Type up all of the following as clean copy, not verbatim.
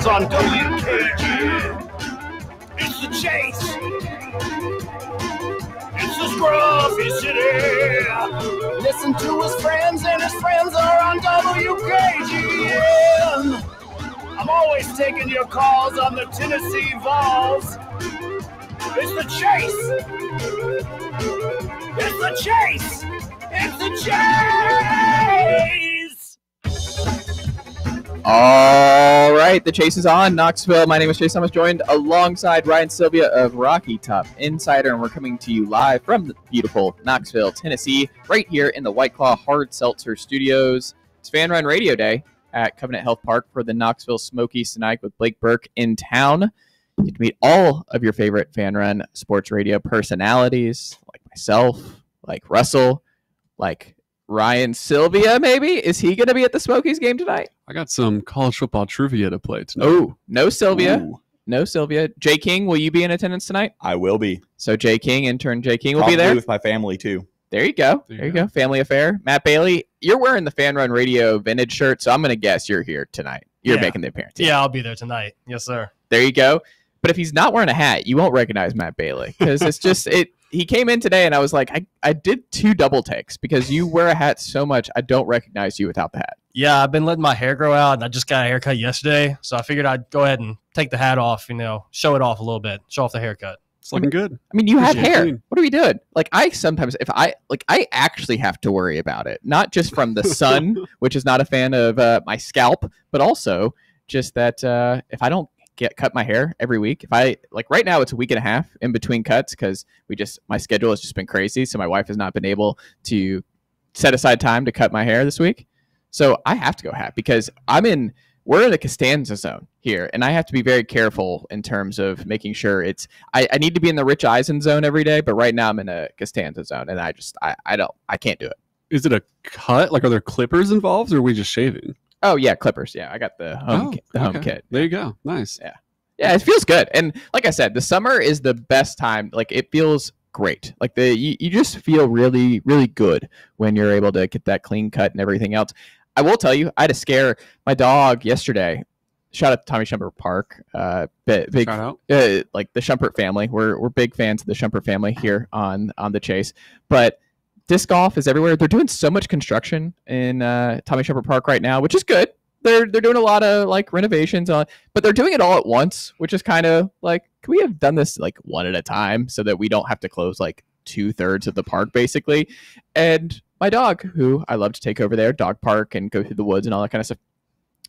sounds on WKG. It's the Chase. It's the Scruffy City. Listen to his friends, and his friends are on WKGN. I'm always taking your calls on the Tennessee Vols. It's the Chase. It's the Chase. It's the Chase. All right, the Chase is on. Knoxville. My name is Chase Thomas, joined alongside Ryan Sylvia of Rocky Top Insider, and we're coming to you live from the beautiful Knoxville, Tennessee, right here in the White Claw Hard Seltzer Studios. It's Fan Run Radio Day at Covenant Health Park for the Knoxville Smokies tonight with Blake Burke in town. You get to meet all of your favorite Fan Run sports radio personalities, like myself, like Russell, like Ryan Sylvia, maybe? Is he going to be at the Smokies game tonight? I got some college football trivia to play tonight. Oh, no Sylvia. Ooh. No Sylvia. Jay King, will you be in attendance tonight? I will be. So Jay King, intern Jay King will Probably be there? with my family, too. There you go. There you go. Family affair. Matt Bailey, you're wearing the Fan Run Radio vintage shirt, so I'm going to guess you're here tonight. You're making the appearance. Yeah, I'll be there tonight. Yes, sir. There you go. But if he's not wearing a hat, you won't recognize Matt Bailey because it's just it. He came in today, and I was like, I did 2 double takes because you wear a hat so much, I don't recognize you without the hat. Yeah, I've been letting my hair grow out, and I just got a haircut yesterday, so I figured I'd go ahead and take the hat off, show it off a little bit, show off the haircut. It's looking good. I mean, you have Appreciate hair. it. What are we doing? Like, I sometimes, I actually have to worry about it, not just from the sun, which is not a fan of my scalp, but also just that if I don't cut my hair every week, if I right now it's a week and a half in between cuts because my schedule has just been crazy, so my wife has not been able to set aside time to cut my hair this week, so I have to go hat because we're in the Costanza zone here, and I have to be very careful in terms of making sure I need to be in the Rich Eisen zone every day, but right now I'm in a Costanza zone, and I can't do it. Is it a cut? Like, are there clippers involved, or are we just shaving? Oh yeah, clippers. Yeah, I got the home kit. There you go. Nice. Yeah, it feels good. And like I said, the summer is the best time. Like, it feels great. Like you just feel really, really good when you're able to get that clean cut and everything else. I will tell you, I had to scare my dog yesterday. Shout out to Tommy Shumpert Park. Big Shout out. Like the Shumpert family. We're big fans of the Shumpert family here on the Chase. But disc golf is everywhere. They're doing so much construction in Tommy Shumpert Park right now, which is good. They're doing a lot of renovations but they're doing it all at once, which is kind of can we have done this one at a time so that we don't have to close 2/3 of the park basically. And my dog, who I love to take over there, dog park, and go through the woods and all that kind of stuff.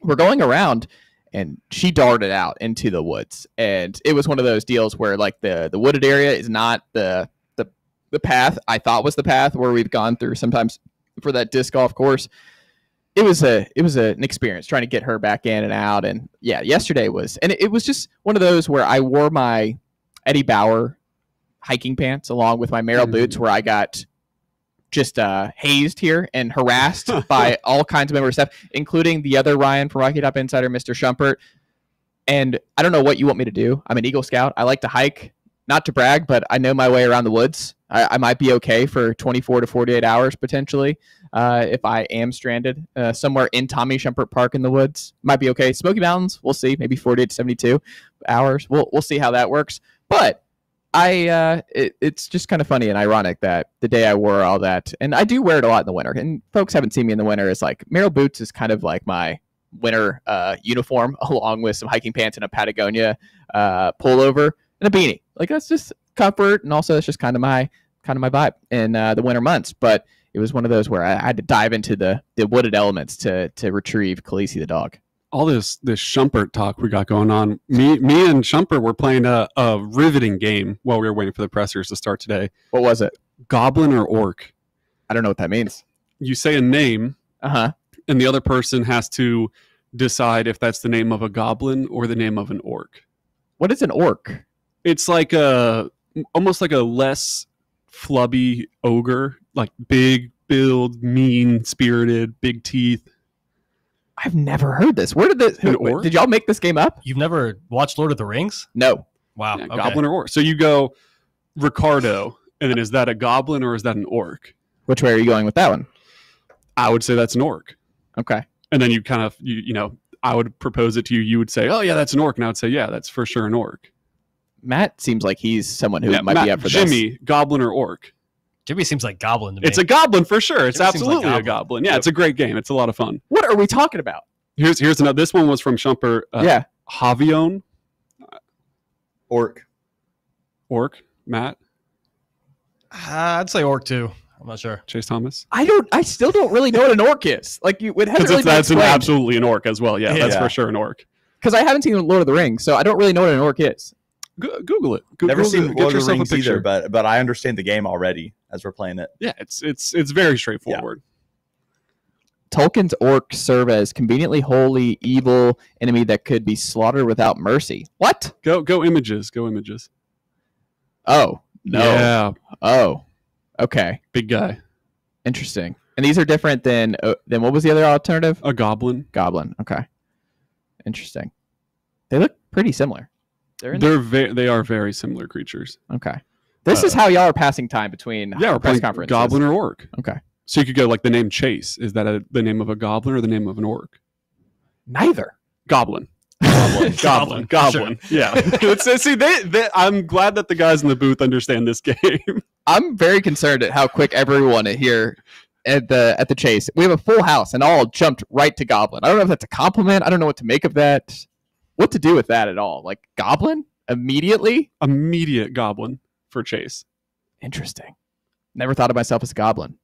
We're going around, and she darted out into the woods, and it was one of those deals where the wooded area is not the path I thought was the path where we've gone through sometimes for that disc golf course. It was an experience trying to get her back in and out. And yeah, yesterday it was just one of those where I wore my Eddie Bauer hiking pants along with my Merrell boots, where I got just hazed here and harassed by all kinds of members of staff, including the other Ryan from Rocky Top Insider, Mr. Shumpert. And I don't know what you want me to do. I'm an Eagle Scout. I like to hike, not to brag, but I know my way around the woods. I might be okay for 24 to 48 hours potentially if I am stranded somewhere in Tommy Shumpert Park in the woods. Might be okay. Smoky Mountains, we'll see. Maybe 48 to 72 hours. We'll see how that works. But it's just kind of funny and ironic that the day I wore all that, and I do wear it a lot in the winter. And folks haven't seen me in the winter. It's Merrell boots is kind of my winter uniform, along with some hiking pants and a Patagonia pullover and a beanie. That's just comfort, and also it's just kind of my vibe in the winter months. But it was one of those where I had to dive into the wooded elements to retrieve Khaleesi the dog. All this Shumpert talk we got going on. Me and Shumpert were playing a riveting game while we were waiting for the pressers to start today. What was it? Goblin or orc? I don't know what that means. You say a name, and the other person has to decide if that's the name of a goblin or the name of an orc. What is an orc? It's almost like a less flubby ogre, big build, mean spirited, big teeth. I've never heard this. Where did this? Did y'all make this game up? You've never watched Lord of the Rings? No. Wow. Yeah, okay. Goblin or orc. So you go Ricardo, and then is that a goblin or is that an orc? Which way are you going with that one? I would say that's an orc. Okay. And then you kind of, you know, I would propose it to you, you would say, "Oh yeah, that's an orc," and I would say, "Yeah, that's for sure an orc." Matt seems like he's someone who might Matt, be up for Jimmy, goblin or orc? Jimmy seems like Goblin to me. It's a goblin for sure. It's Jimmy seems like absolutely a goblin. goblin. Yeah, it's a great game. It's a lot of fun. this. What are we talking about? Here's another. This one was from Shumper. Yeah. Javion Orc. orc. Matt I'd say Orc too. I'm not sure. Chase Thomas. I still don't really know what an orc is. Like it hasn't really been That's explained. absolutely an orc as well. Yeah, that's Yeah. for sure an orc. Because I haven't seen Lord of the Rings, so I don't really know what an orc is. Google it. Never seen Get Lord of the yourself a Rings picture. either, but I understand the game already as we're playing it. Yeah, it's very straightforward. Tolkien's orcs serve as conveniently wholly evil enemy that could be slaughtered without mercy. What? Go images. Go images. Oh, no. Yeah, Oh, okay. big guy. Interesting. And these are different than what was the other alternative? A goblin. Goblin. Okay. Interesting. They look pretty similar. They're in They are very similar creatures. okay. This is how y'all are passing time between Yeah, we're press playing conferences. goblin or orc. Okay. So you could go like the name Chase. Is that the name of a goblin or the name of an orc? Neither. Goblin. Goblin. Goblin. Yeah. See, I'm glad that the guys in the booth understand this game. I'm very concerned at how quick everyone here at the chase. We have a full house and all jumped right to goblin. I don't know if that's a compliment. I don't know what to make of that. What to do with that at all? Like goblin immediately? Immediate goblin for Chase. Interesting. Never thought of myself as a goblin.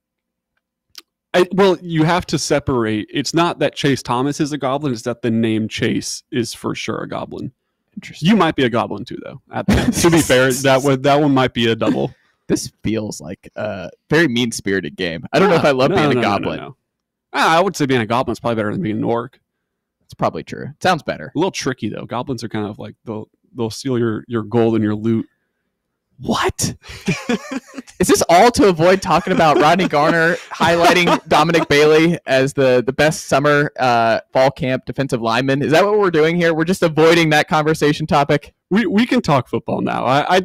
Well, you have to separate. It's not that Chase Thomas is a goblin. It's that the name Chase is for sure a goblin. Interesting. You might be a goblin too, though. To be fair, that one might be a double. This feels like a very mean-spirited game. I don't know if I love being a goblin. No. I would say being a goblin is probably better than being an orc. It's probably true. It sounds better. A little tricky though. Goblins are kind of like they'll steal your gold and your loot. What? Is this all to avoid talking about Rodney Garner highlighting Dominic Bailey as the best summer fall camp defensive lineman? Is that what we're doing here? We're just avoiding that conversation topic? We can talk football now. I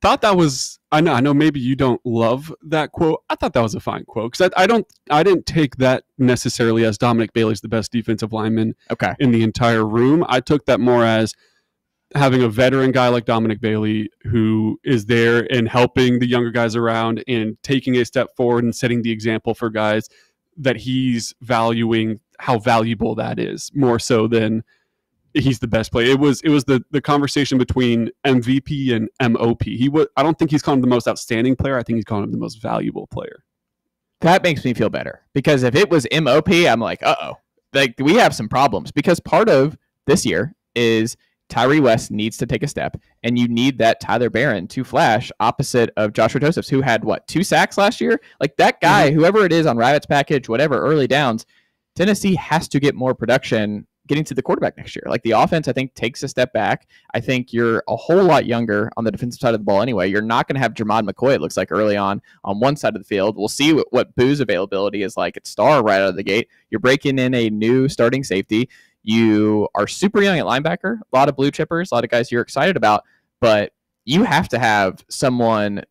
thought that was. I know maybe you don't love that quote. I thought that was a fine quote because I didn't take that necessarily as Dominic Bailey's the best defensive lineman Okay. in the entire room. I took that more as having a veteran guy like Dominic Bailey who is there and helping the younger guys around and taking a step forward and setting the example for guys that he's valuing how valuable that is more so than he's the best player. It was the conversation between MVP and MOP. I don't think he's calling him the most outstanding player. I think he's calling him the most valuable player. That makes me feel better because if it was MOP, I'm like, like we have some problems because part of this year is Tyree West needs to take a step, and you need that Tyler Barron to flash opposite of Joshua Josephs, who had 2 sacks last year. Like that guy, whoever it is on Rabbit's package, whatever, early downs, Tennessee has to get more production getting to the quarterback next year. Like the offense, I think, takes a step back. I think you're a whole lot younger on the defensive side of the ball anyway. You're not going to have Jermod McCoy, it looks like, early on one side of the field. We'll see what Boo's availability is like at star right out of the gate. You're breaking in a new starting safety. You are super young at linebacker, a lot of blue chippers, a lot of guys you're excited about, but you have to have someone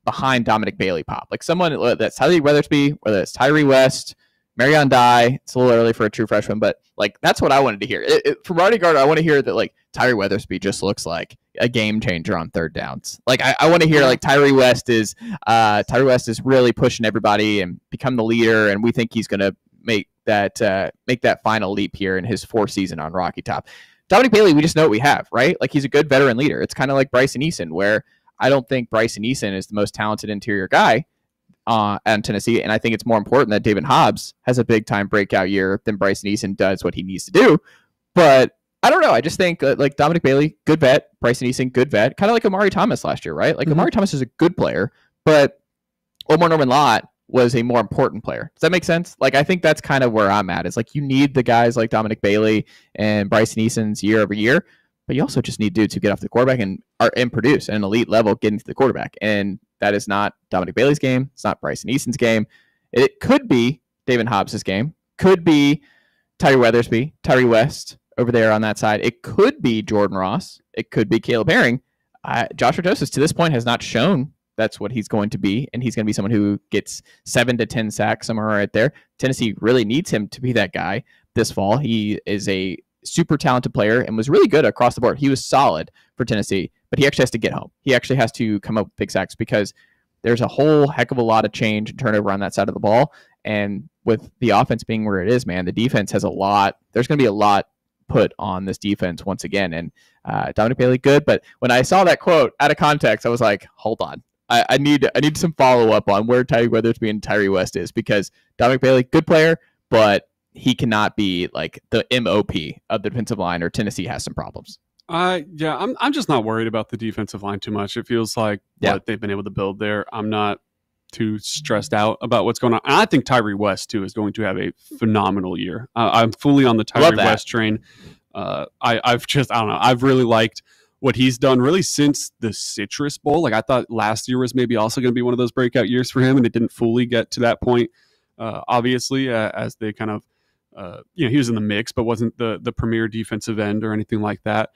behind Dominic Bailey pop. Like someone that's Tyler Weathersby, whether it's Tyree West, Marion Dye. It's a little early for a true freshman, but like that's what I wanted to hear. From Rodney Garner, I want to hear that like Tyree Weathersby just looks like a game changer on third downs. Like I want to hear like Tyree West is really pushing everybody and become the leader, and we think he's going to make that final leap here in his 4th season on Rocky Top. Dominic Bailey, we just know what we have, right? Like he's a good veteran leader. It's kind of like Bryson Eason, where I don't think Bryson Eason is the most talented interior guy at Tennessee, and I think it's more important that David Hobbs has a big time breakout year than Bryson Eason does what he needs to do. But I don't know. I just think like Dominic Bailey, good vet. Bryson Eason, good vet. Kind of like Amari Thomas last year, right? Like Amari Thomas is a good player, but Omar Norman Lott was a more important player. Does that make sense? Like, I think that's kind of where I'm at. Is like you need the guys like Dominic Bailey and Bryson Eason's year over year, but you also just need dudes who get off the quarterback and produce at an elite level getting to the quarterback. And that is not Dominic Bailey's game. It's not Bryson Eason's game. It could be David Hobbs' game. Could be Tyree Weathersby, Tyree West over there on that side. It could be Jordan Ross. It could be Caleb Herring. Joshua Josephs to this point has not shown that's what he's going to be, and he's going to be someone who gets 7 to 10 sacks somewhere right there. Tennessee really needs him to be that guy, this fall. He is a super talented player and was really good across the board. He was solid for Tennessee, but he actually has to get home. He actually has to come up with big sacks because there's a whole heck of a lot of change and turnover on that side of the ball. And with the offense being where it is, man, the defense has a lot. There's going to be a lot put on this defense once again. And Dominic Bailey, good. But when I saw that quote out of context, I was like, hold on. I need some follow up on where Tyree Weathersby and Tyree West is, because Dominic Bailey, good player, but he cannot be like the MOP of the defensive line, or Tennessee has some problems. Yeah, I'm just not worried about the defensive line too much. It feels like what they've been able to build there. I'm not too stressed out about what's going on. And I think Tyree West too is going to have a phenomenal year. I'm fully on the Tyree West train. I don't know. I've really liked what he's done really since the Citrus Bowl. Like, I thought last year was maybe also going to be one of those breakout years for him, and it didn't fully get to that point. Obviously, as they kind of, he was in the mix, but wasn't the premier defensive end or anything like that.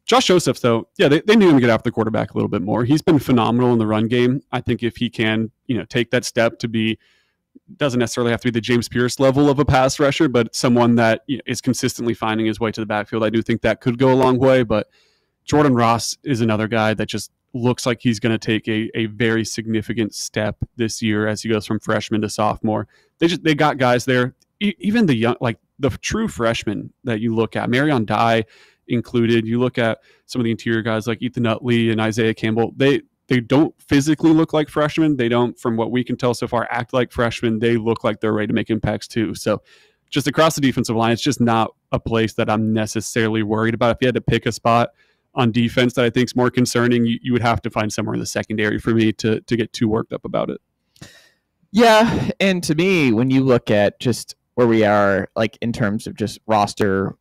Josh Joseph, though, they knew him to get after the quarterback a little bit more. He's been phenomenal in the run game. I think if he can, take that step to be, doesn't necessarily have to be the James Pierce level of a pass rusher, but someone that is consistently finding his way to the backfield, I do think that could go a long way. But Jordan Ross is another guy that just looks like he's going to take a very significant step this year as he goes from freshman to sophomore. They got guys there, even the young, like the true freshmen that you look at, Marion Dye included. You look at some of the interior guys like Ethan Utley and Isaiah Campbell. They don't physically look like freshmen. They don't, from what we can tell so far, act like freshmen. They look like they're ready to make impacts too. So just across the defensive line, it's just not a place that I'm necessarily worried about. If you had to pick a spot on defense that I think is more concerning, you would have to find somewhere in the secondary for me to get too worked up about it. Yeah, and to me, when you look at just where we are, like in terms of just roster,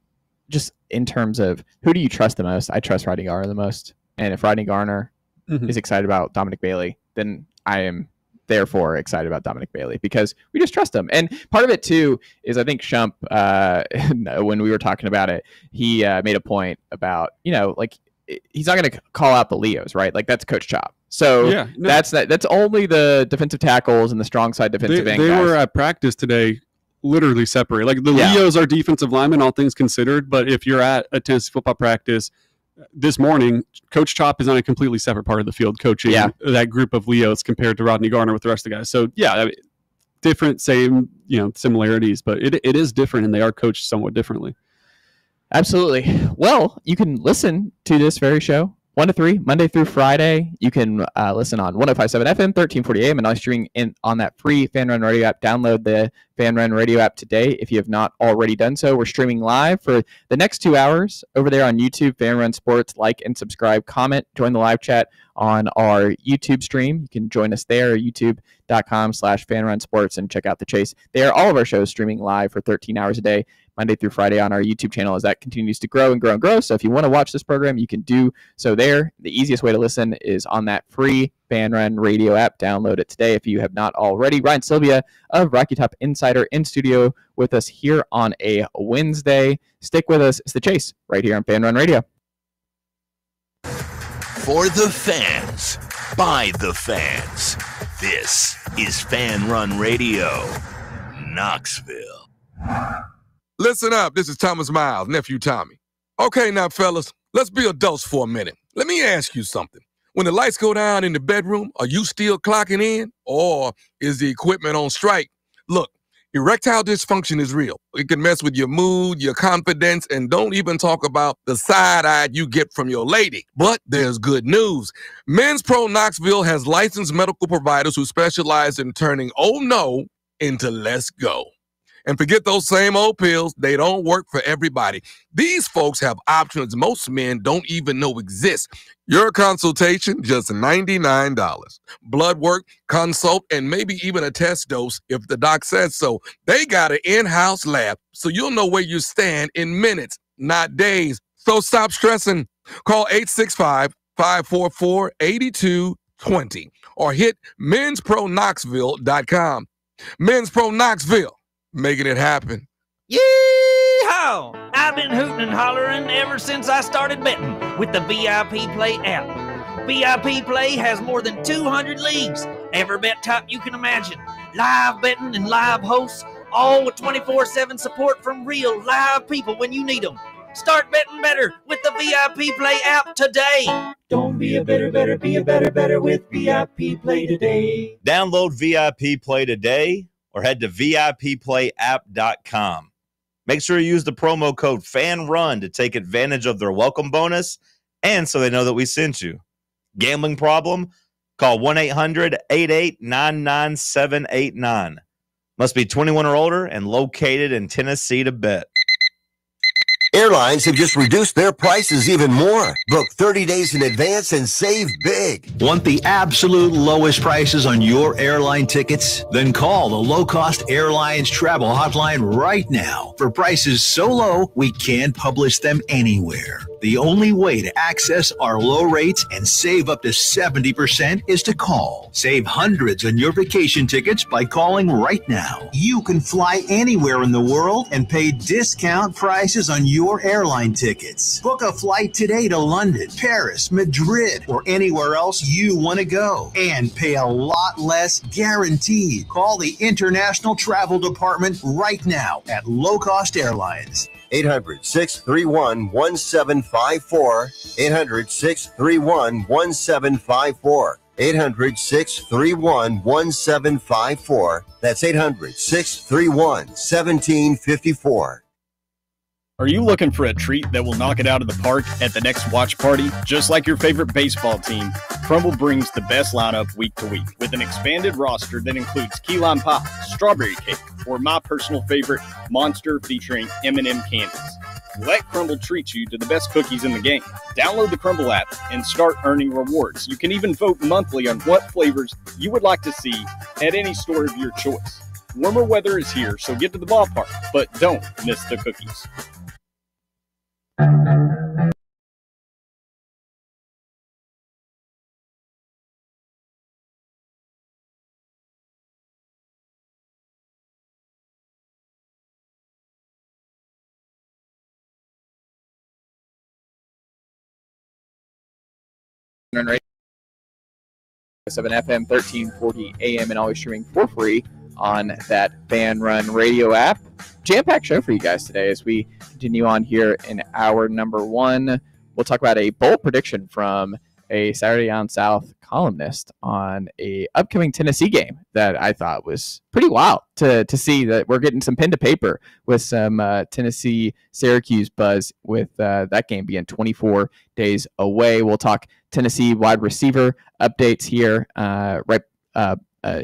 just in terms of who do you trust the most, I trust Rodney Garner the most. And if Rodney Garner is excited about Dominic Bailey, then I am therefore excited about Dominic Bailey because we just trust him. And part of it too is I think Shump, when we were talking about it, he made a point about, like he's not going to call out the Leos, right? Like that's Coach Chop. So that's only the defensive tackles and the strong side defensive end guys. They were at practice today, literally separate. Like the Leos are defensive linemen, all things considered. But if you're at a Tennessee football practice this morning, Coach Chop is on a completely separate part of the field coaching that group of Leos compared to Rodney Garner with the rest of the guys. So different, same, similarities, but it is different, and they are coached somewhat differently. Absolutely. Well, you can listen to this very show 1 to 3, Monday through Friday. You can listen on 105.7 FM, 1340 AM, and live streaming on that free Fan Run Radio app. Download the Fan Run Radio app today if you have not already done so. We're streaming live for the next 2 hours over there on YouTube, Fan Run Sports. Like and subscribe, comment, join the live chat on our YouTube stream. You can join us there, youtube.com/FanRunSports, and check out The Chase. All of our shows streaming live for 13 hours a day, Monday through Friday on our YouTube channel as that continues to grow and grow and grow. So if you want to watch this program, you can do so there. The easiest way to listen is on that free Fan Run Radio app. Download it today if you have not already. Ryan Sylvia of Rocky Top Insider in studio with us here on a Wednesday. Stick with us. It's The Chase right here on Fan Run Radio. For the fans, by the fans, this is Fan Run Radio, Knoxville. Listen up, this is Thomas Miles, nephew Tommy. Okay now, fellas, let's be adults for a minute. Let me ask you something. When the lights go down in the bedroom, are you still clocking in? Or is the equipment on strike? Look, erectile dysfunction is real. It can mess with your mood, your confidence, and don't even talk about the side-eye you get from your lady. But there's good news. Men's Pro Knoxville has licensed medical providers who specialize in turning oh no into let's go. And forget those same old pills. They don't work for everybody. These folks have options most men don't even know exist. Your consultation, just $99. Blood work, consult, and maybe even a test dose if the doc says so. They got an in-house lab, so you'll know where you stand in minutes, not days. So stop stressing. Call 865-544-8220 or hit menspronknoxville.com. Men's Pro Knoxville. Making it happen. Yee-haw! I've been hooting and hollering ever since I started betting with the VIP Play app. VIP Play has more than 200 leagues, every bet type you can imagine, live betting and live hosts, all with 24/7 support from real live people when you need them. Start betting better with the VIP Play app today. Don't be a better, be a better with VIP Play today. Download VIP Play today or head to VIPPlayApp.com. Make sure you use the promo code FANRUN to take advantage of their welcome bonus and so they know that we sent you. Gambling problem? Call 1-800-88-99789. Must be 21 or older and located in Tennessee to bet. Airlines have just reduced their prices even more. Book 30 days in advance and save big. Want the absolute lowest prices on your airline tickets? Then call the Low Cost Airlines Travel Hotline right now for prices so low we can't publish them anywhere. The only way to access our low rates and save up to 70% is to call. Save hundreds on your vacation tickets by calling right now. You can fly anywhere in the world and pay discount prices on your airline tickets. Book a flight today to London, Paris, Madrid, or anywhere else you want to go and pay a lot less guaranteed. Call the International Travel Department right now at Low Cost Airlines. 800-631-1754. 800-631-1754. 800-631-1754. That's 800-631-1754. Are you looking for a treat that will knock it out of the park at the next watch party? Just like your favorite baseball team, Crumble brings the best lineup week to week with an expanded roster that includes key lime pie, strawberry cake, or my personal favorite, Monster featuring M&M candies. Let Crumble treat you to the best cookies in the game. Download the Crumble app and start earning rewards. You can even vote monthly on what flavors you would like to see at any store of your choice. Warmer weather is here, so get to the ballpark, but don't miss the cookies. Run 7 FM, 1340 AM, and always streaming for free on that Fan Run Radio app. Jam-packed show for you guys today as we continue on here in hour number one. We'll talk about a bold prediction from a Saturday Down South columnist on a upcoming Tennessee game that I thought was pretty wild to see that we're getting some pen to paper with some Tennessee-Syracuse buzz with that game being 24 days away. We'll talk Tennessee wide receiver updates here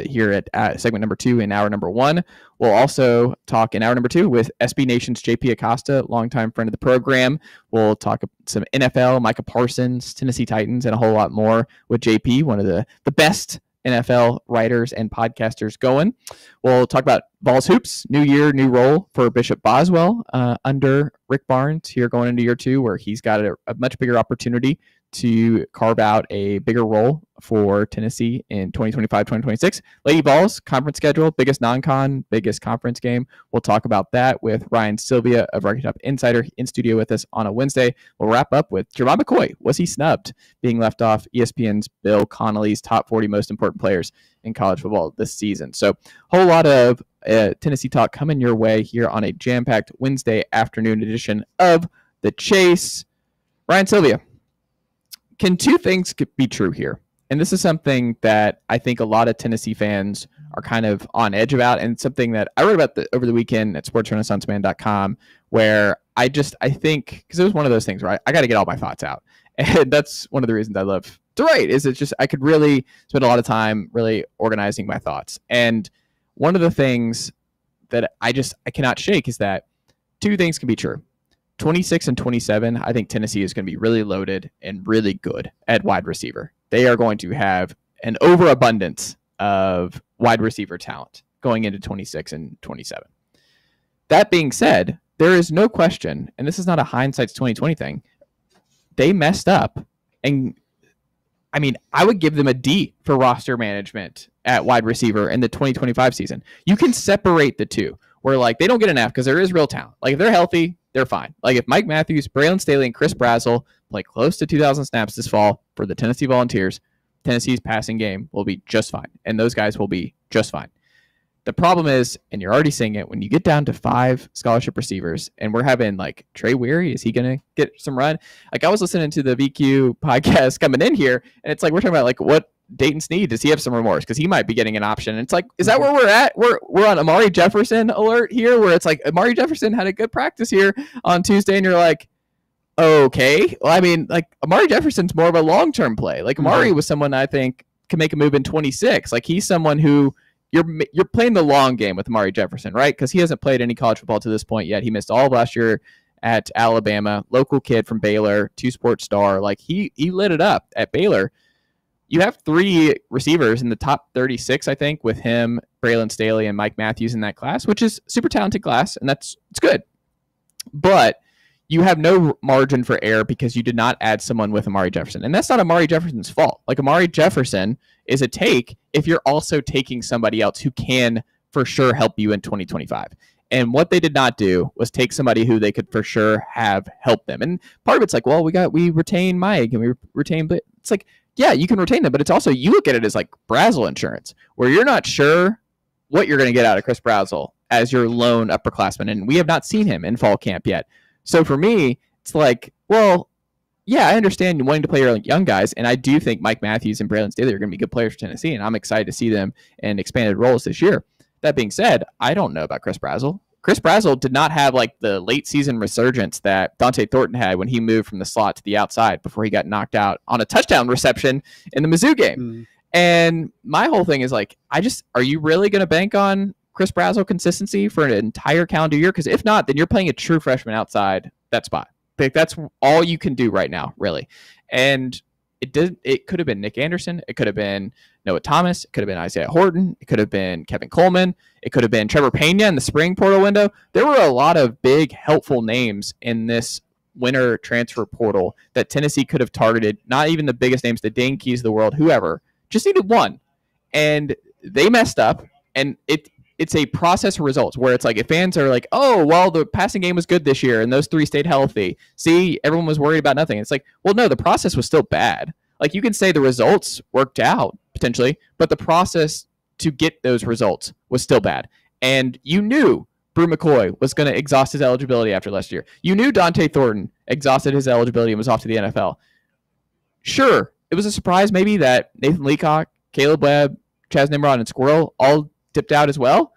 here at segment number 2 in hour number 1. We'll also talk in hour number 2 with SB Nation's JP Acosta, longtime friend of the program. We'll talk some NFL, Micah Parsons, Tennessee Titans, and a whole lot more with JP, one of the best NFL writers and podcasters going. We'll talk about Vols Hoops, new year, new role for Bishop Boswell under Rick Barnes here going into year 2, where he's got a much bigger opportunity to carve out a bigger role for Tennessee in 2025-2026. Lady Vols, conference schedule, biggest non-con, biggest conference game. We'll talk about that with Ryan Sylvia of Rocky Top Insider in studio with us on a Wednesday. We'll wrap up with Jermon McCoy. Was he snubbed? Being left off ESPN's Bill Connolly's top 40 most important players in college football this season. So whole lot of Tennessee talk coming your way here on a jam-packed Wednesday afternoon edition of The Chase. Ryan Sylvia, can two things be true here? And this is something that I think a lot of Tennessee fans are kind of on edge about, and something that I wrote about over the weekend at sportsrenaissanceman.com, where I think, because it was one of those things where I got to get all my thoughts out. And that's one of the reasons I love to write, is it's just I could really spend a lot of time really organizing my thoughts. And one of the things that I cannot shake is that two things can be true. 26 and 27, I think Tennessee is going to be really loaded and really good at wide receiver. They are going to have an overabundance of wide receiver talent going into 26 and 27. That being said, there is no question, and this is not a hindsight's 2020 thing, they messed up. And I mean, I would give them a D for roster management at wide receiver in the 2025 season. You can separate the two, where like they don't get an F because there is real talent. Like if they're healthy, they're fine. Like if Mike Matthews, Braylon Staley, and Chris Brazzell play close to 2,000 snaps this fall for the Tennessee Volunteers, Tennessee's passing game will be just fine, and those guys will be just fine. The problem is, and you're already seeing it, when you get down to 5 scholarship receivers, and we're having like Trey Weary, is he going to get some run? Like I was listening to the VQ podcast coming in here, and it's like we're talking about like what Dayton Sneed, does he have some remorse? Because he might be getting an option. And it's like, is that where we're at? We're on Amari Jefferson alert here, where it's like Amari Jefferson had a good practice here on Tuesday, and you're like, okay. Well, I mean, like Amari Jefferson's more of a long-term play. Like Amari was someone I think can make a move in 26. Like he's someone who you're playing the long game with Amari Jefferson, right? Because he hasn't played any college football to this point yet. He missed all of last year at Alabama. Local kid from Baylor, 2-sport star. Like he lit it up at Baylor. You have 3 receivers in the top 36, I think, with him, Braylon Staley, and Mike Matthews in that class, which is super talented class, and it's good. But you have no margin for error because you did not add someone with Amari Jefferson. And that's not Amari Jefferson's fault. Like Amari Jefferson is a take if you're also taking somebody else who can for sure help you in 2025. And what they did not do was take somebody who they could for sure have helped them. And part of it's like, well, we retain Mike and we retain, but it's like, yeah, you can retain them, but it's also, you look at it as like Brazel insurance, where you're not sure what you're going to get out of Chris Brazel as your lone upperclassman. And we have not seen him in fall camp yet. So for me, it's like, well, yeah, I understand you wanting to play your young guys, and I do think Mike Matthews and Braylon Staley are going to be good players for Tennessee, and I'm excited to see them in expanded roles this year. That being said, I don't know about Chris Brazel. Chris Brazel did not have like the late season resurgence that Dante Thornton had when he moved from the slot to the outside before he got knocked out on a touchdown reception in the Mizzou game. And my whole thing is like, are you really going to bank on Chris Brazel consistency for an entire calendar year? Because if not, then you're playing a true freshman outside that spot. Like that's all you can do right now, really. And it could have been Nick Anderson. It could have been Noah Thomas. It could have been Isaiah Horton. It could have been Kevin Coleman. It could have been Trevor Pena in the spring portal window. There were a lot of big, helpful names in this winter transfer portal that Tennessee could have targeted. Not even the biggest names, the Dane Keys of the world, whoever. Just needed one. And they messed up. And it's a process of results where it's like if fans are like, oh, well, the passing game was good this year and those 3 stayed healthy. See, everyone was worried about nothing. It's like, well, no, the process was still bad. Like you can say the results worked out potentially, but the process to get those results was still bad. And you knew Brew McCoy was going to exhaust his eligibility after last year. You knew Dante Thornton exhausted his eligibility and was off to the NFL. Sure, it was a surprise maybe that Nathan Leacock, Caleb Webb, Chaz Nimrod, and Squirrel all dipped out as well.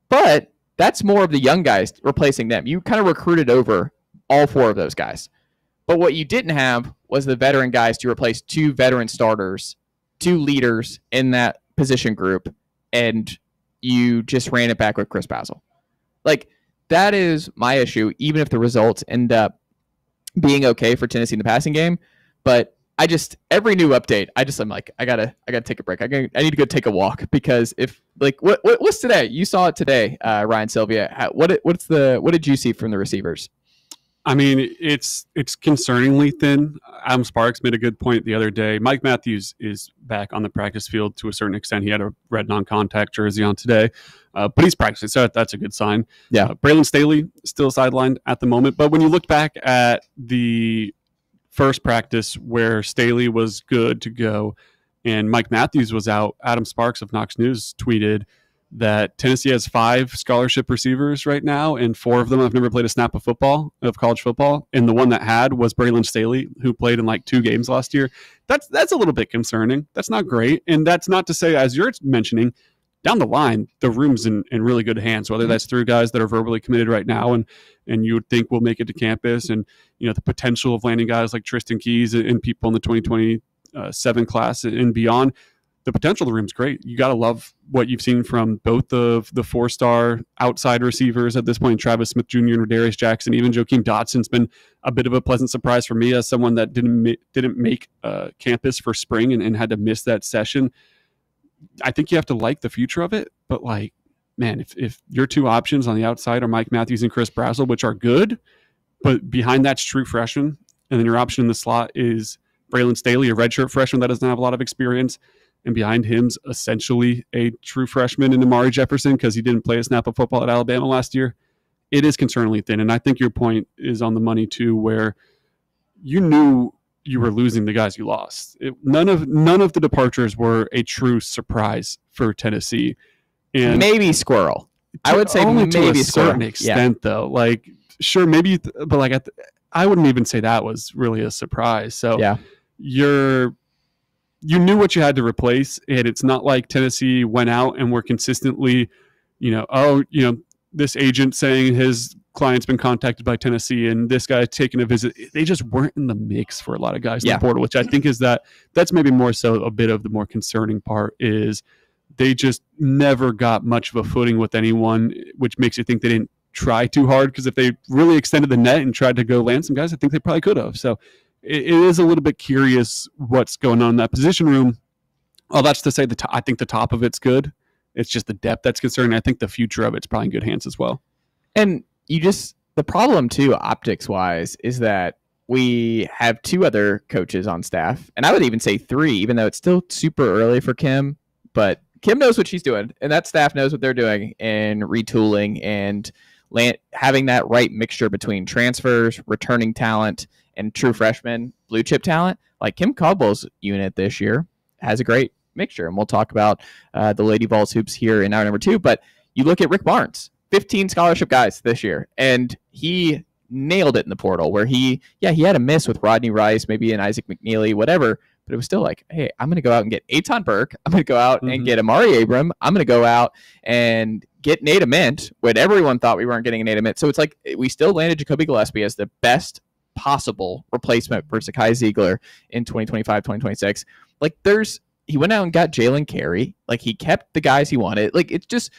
But that's more of the young guys replacing them. You kind of recruited over all 4 of those guys. But what you didn't have was the veteran guys to replace 2 veteran starters, 2 leaders in that position group, and you just ran it back with Chris Brazel. Like, that is my issue, even if the results end up being okay for Tennessee in the passing game. But every new update, I'm like, I gotta take a break. I need to go take a walk, because if like what's today? You saw it today, Ryan Sylvia. What did you see from the receivers? I mean, it's concerningly thin. Adam Sparks made a good point the other day. Mike Matthews is back on the practice field to a certain extent. He had a red non-contact jersey on today, but he's practicing, so that's a good sign. Yeah, Braylon Staley still sidelined at the moment, but when you look back at the first practice where Staley was good to go and Mike Matthews was out, Adam Sparks of Knox News tweeted that Tennessee has 5 scholarship receivers right now, and 4 of them have never played a snap of college football. And the one that had was Braylon Staley, who played in like 2 games last year. That's a little bit concerning. That's not great. And that's not to say, as you're mentioning, down the line, the room's in really good hands, whether that's through guys that are verbally committed right now and you would think will make it to campus, and the potential of landing guys like Tristan Keys and people in the 2027 class and beyond. The potential of the room's great. You got to love what you've seen from both of the 4-star outside receivers at this point, Travis Smith Jr. and Darius Jackson. Even Joakim Dotson's been a bit of a pleasant surprise for me as someone that didn't make campus for spring and had to miss that session. I think you have to like the future of it, but like, man, if your 2 options on the outside are Mike Matthews and Chris Brazel, which are good, but behind that's true freshman, and then your option in the slot is Braylon Staley, a redshirt freshman that doesn't have a lot of experience, and behind him's essentially a true freshman in Amari Jefferson because he didn't play a snap of football at Alabama last year. It is concerningly thin, and I think your point is on the money too, where you knew you were losing the guys you lost. None of the departures were a true surprise for Tennessee. And maybe Squirrel. I would say only maybe to a Squirrel. certain extent, though. Like, sure, maybe, but like, I wouldn't even say that was really a surprise. So Yeah. you knew what you had to replace, and it's not like Tennessee went out and were consistently, this agent saying his client's been contacted by Tennessee and this guy taking a visit. They just weren't in the mix for a lot of guys in the portal, which I think is that's maybe more so a bit of the more concerning part is they just never got much of a footing with anyone, which makes you think they didn't try too hard, because if they really extended the net and tried to go land some guys, I think they probably could have. So it is a little bit curious what's going on in that position room. Oh, that's to say I think the top of it's good. It's just the depth that's concerning. I think the future of it's probably in good hands as well. And the problem too, optics wise, is that we have 2 other coaches on staff, and I would even say 3, even though it's still super early for Kim, but Kim knows what she's doing, and that staff knows what they're doing in retooling and having that right mixture between transfers, returning talent, and true freshmen, blue chip talent. Like Kim Caldwell's unit this year has a great mixture, and we'll talk about the Lady Vols hoops here in hour number 2. But you look at Rick Barnes, 15 scholarship guys this year, and he nailed it in the portal where he had a miss with Rodney Rice, maybe an Isaac McNeely, whatever, but it was still like, hey, I'm going to go out and get Eitan Burke. I'm going to go out and get Amari Abram. I'm going to go out and get Nate Ament when everyone thought we weren't getting a Nate Ament. So it's like we still landed Jacoby Gillespie as the best possible replacement for Sakai Ziegler in 2025, 2026. Like he went out and got Jalen Carey. Like he kept the guys he wanted. Like it's just,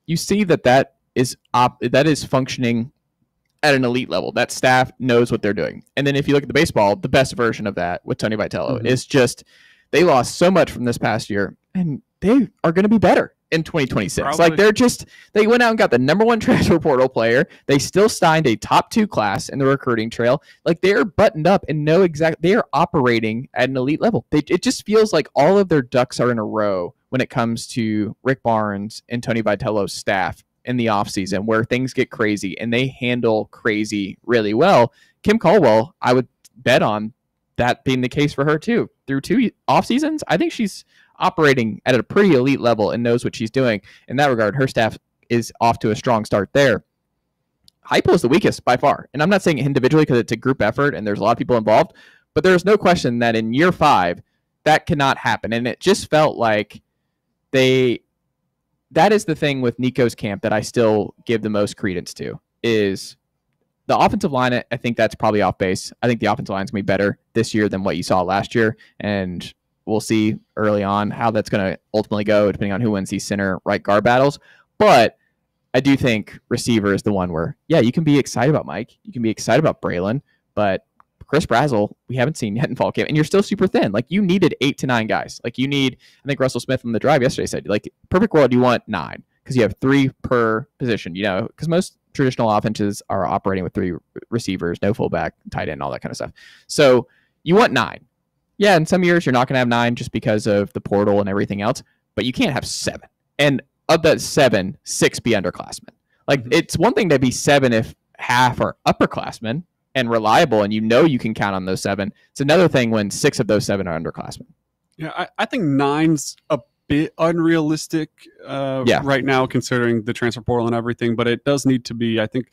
you see that is functioning at an elite level. That staff knows what they're doing. And then if you look at the baseball, the best version of that with Tony Vitello is just they lost so much from this past year, and they are going to be better in 2026. Probably. Like they went out and got the number 1 transfer portal player. They still signed a top 2 class in the recruiting trail. Like they're buttoned up and know they are operating at an elite level. It just feels like all of their ducks are in a row when it comes to Rick Barnes and Tony Vitello's staff in the offseason, where things get crazy and they handle crazy really well. Kim Caldwell, I would bet on that being the case for her too. Through 2 off seasons, I think she's operating at a pretty elite level and knows what she's doing. In that regard, her staff is off to a strong start there. High Pool is the weakest by far. And I'm not saying individually because it's a group effort and there's a lot of people involved, but there's no question that in year 5, that cannot happen. And it just felt like that is the thing with Nico's camp that I still give the most credence to is the offensive line. I think that's probably off base. I think the offensive line is going to be better this year than what you saw last year. And we'll see early on how that's going to ultimately go, depending on who wins these center right guard battles. But I do think receiver is the one where, you can be excited about Mike. You can be excited about Braylon, but Chris Brazzell, we haven't seen yet in fall camp, and you're still super thin. Like you needed 8 to 9 guys. Like you need, I think Russell Smith on the drive yesterday said, like perfect world, you want 9 because you have 3 per position, because most traditional offenses are operating with 3 receivers, no fullback, tight end, all that kind of stuff. So you want 9. Yeah, in some years you're not going to have 9 just because of the portal and everything else, but you can't have 7. And of that 7, 6 be underclassmen. Like it's one thing to be 7 if half are upperclassmen and reliable, and you can count on those 7. It's another thing when 6 of those 7 are underclassmen. Yeah, I think 9's a bit unrealistic right now, considering the transfer portal and everything, but it does need to be, I think,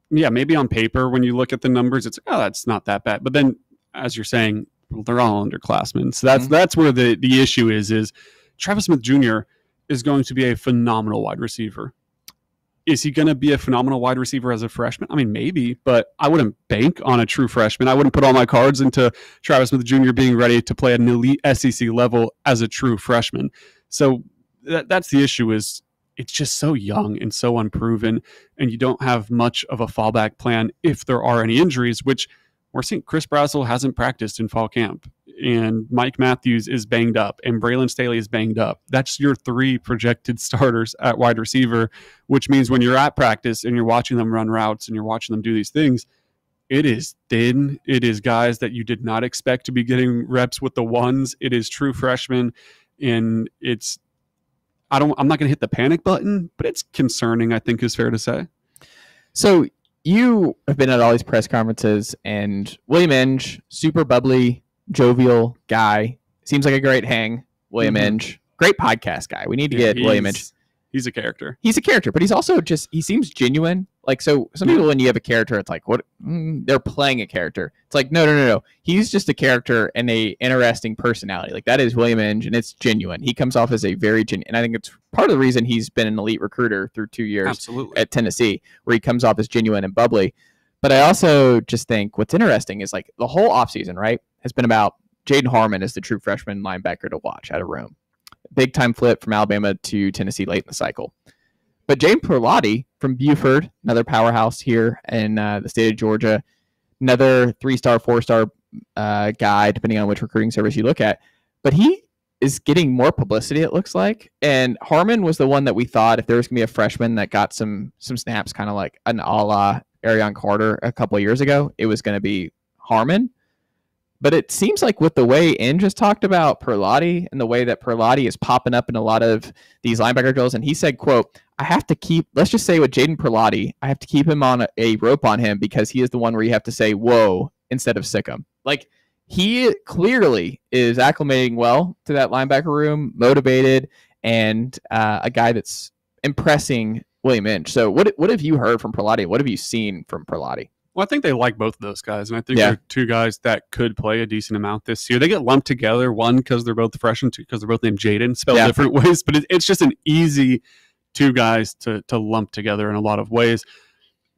maybe on paper, when you look at the numbers, it's, that's not that bad. But then, as you're saying, they're all underclassmen. So that's where the issue is Travis Smith Jr. is going to be a phenomenal wide receiver. Is he going to be a phenomenal wide receiver as a freshman? I mean, maybe, but I wouldn't bank on a true freshman. I wouldn't put all my cards into Travis Smith Jr. being ready to play at an elite SEC level as a true freshman. So that's the issue, is it's just so young and so unproven, and you don't have much of a fallback plan if there are any injuries, which we're seeing. Chris Brazzell hasn't practiced in fall camp, and Mike Matthews is banged up, and Braylon Staley is banged up. That's your 3 projected starters at wide receiver, which means when you're at practice and you're watching them run routes and you're watching them do these things, it is thin. It is guys that you did not expect to be getting reps with the ones. It is true freshmen, and I'm not going to hit the panic button, but it's concerning, I think is fair to say. So you have been at all these press conferences, and William Inge, super bubbly, jovial guy, seems like a great hang. William Inge, great podcast guy. We need to get William Inge. He's a character. He's a character, but he's also he seems genuine. Like, so some people, when you have a character, it's like, what? They're playing a character. It's like, no. He's just a character and a interesting personality. Like, that is William Inge, and it's genuine. He comes off as a very genuine, and I think it's part of the reason he's been an elite recruiter through 2 years at Tennessee, where he comes off as genuine and bubbly. But I also just think what's interesting is, like, the whole offseason, right, has been about Jaden Harmon as the true freshman linebacker to watch out of Rome. Big time flip from Alabama to Tennessee late in the cycle. But Jaden Perlotti from Buford, another powerhouse here in the state of Georgia, another 3-star, 4-star guy, depending on which recruiting service you look at. But he is getting more publicity, it looks like. And Harmon was the one that we thought, if there was going to be a freshman that got some snaps, kind of like an a la Arion Carter a couple of years ago, it was going to be Harmon. But it seems like with the way Inge has talked about Perlotti and the way that Perlotti is popping up in a lot of these linebacker drills, and he said, quote, I have to keep, let's just say with Jaden Perlotti, I have to keep him on a rope on him because he is the one where you have to say, whoa, instead of sick him. Like, he clearly is acclimating well to that linebacker room, motivated, and a guy that's impressing William Inge. So what have you heard from Perlotti? What have you seen from Perlotti? Well, I think they like both of those guys, and I think they're two guys that could play a decent amount this year. They get lumped together, one because they're both freshmen, two because they're both named Jaden, spelled different ways, but it's just an easy two guys to lump together in a lot of ways.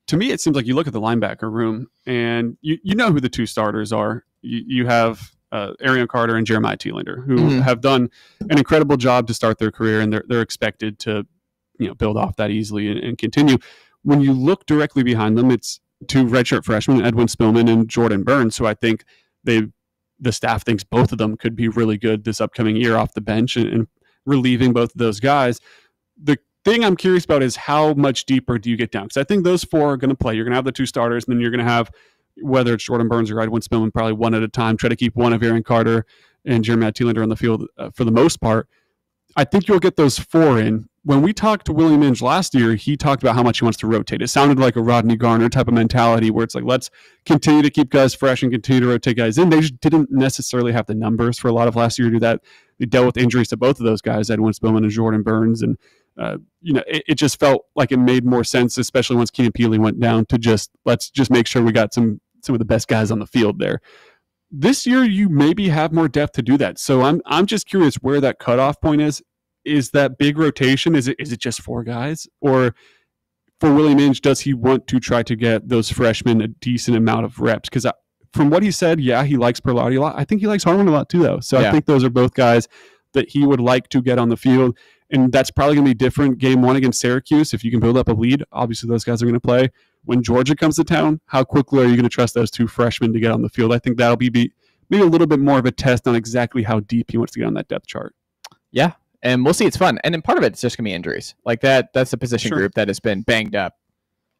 To me, it seems like you look at the linebacker room, and you know who the two starters are. You have Arion Carter and Jeremiah Thielander, who have done an incredible job to start their career, and they're expected to build off that easily and continue. When you look directly behind them, it's two redshirt freshmen, Edwin Spillman and Jordan Burns. So I think the staff thinks both of them could be really good this upcoming year off the bench and relieving both of those guys. The thing I'm curious about is how much deeper do you get down? Because I think those four are going to play. You're going to have the two starters, and then you're going to have, whether it's Jordan Burns or Edwin Spillman, probably one at a time, try to keep one of Arion Carter and Jeremiah Thielander on the field for the most part. I think you'll get those four in. When we talked to William Inge last year, he talked about how much he wants to rotate. It sounded like a Rodney Garner type of mentality where it's like, let's continue to keep guys fresh and continue to rotate guys in. They just didn't necessarily have the numbers for a lot of last year to do that. They dealt with injuries to both of those guys, Edwin Spillman and Jordan Burns. And, it just felt like it made more sense, especially once Keenan Peely went down, to let's just make sure we got some of the best guys on the field there. This year, you maybe have more depth to do that. So I'm just curious where that cutoff point is. Is that big rotation? Is it just four guys? Or for William Inge, does he want to try to get those freshmen a decent amount of reps? Because from what he said, he likes Perlotti a lot. I think he likes Harmon a lot too, though. So I think those are both guys that he would like to get on the field. And that's probably going to be different game one against Syracuse. If you can build up a lead, obviously those guys are going to play. When Georgia comes to town, how quickly are you going to trust those two freshmen to get on the field? I think that'll be maybe a little bit more of a test on exactly how deep he wants to get on that depth chart. Yeah. And we'll see. It's fun. And then part of it's just going to be injuries. Like that's a position group that has been banged up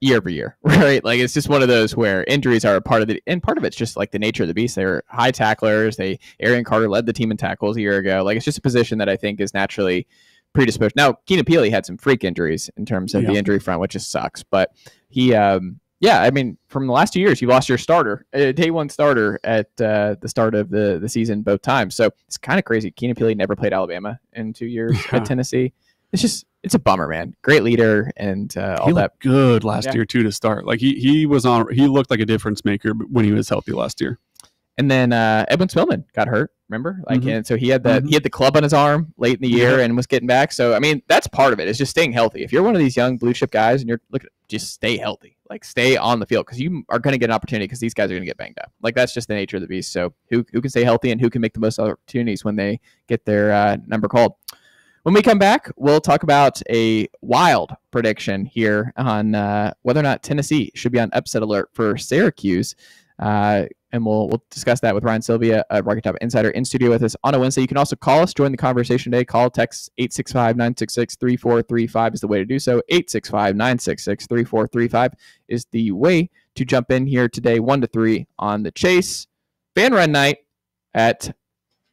year over year, right? Like it's just one of those where injuries are a part of it. And part of it's just like the nature of the beast. They're high tacklers. Arion Carter led the team in tackles a year ago. Like it's just a position that I think is naturally predisposed. Now, Keenan Peely had some freak injuries in terms of the injury front, which just sucks. But he, I mean, from the last 2 years, you lost your starter, day one starter at the start of the season both times. So it's kind of crazy. Keenan Peely never played Alabama in 2 years at Tennessee. It's a bummer, man. Great leader and all that. Looked good last year too to start. Like he looked like a difference maker when he was healthy last year. And then Edwin Spillman got hurt, remember? And so he had he had the club on his arm late in the year and was getting back. So I mean, that's part of it. Is just staying healthy. If you're one of these young blue chip guys and you're looking, just stay healthy. Like stay on the field because you are going to get an opportunity because these guys are going to get banged up. Like that's just the nature of the beast. So who can stay healthy and who can make the most opportunities when they get their number called. When we come back, we'll talk about a wild prediction here on whether or not Tennessee should be on upset alert for Syracuse. And we'll discuss that with Ryan Sylvia, Rocket Top Insider, in studio with us on a Wednesday. You can also call us, join the conversation today. Call, text 865-966-3435 is the way to do so. 865-966-3435 is the way to jump in here today, 1 to 3 on the Chase. Fan run night at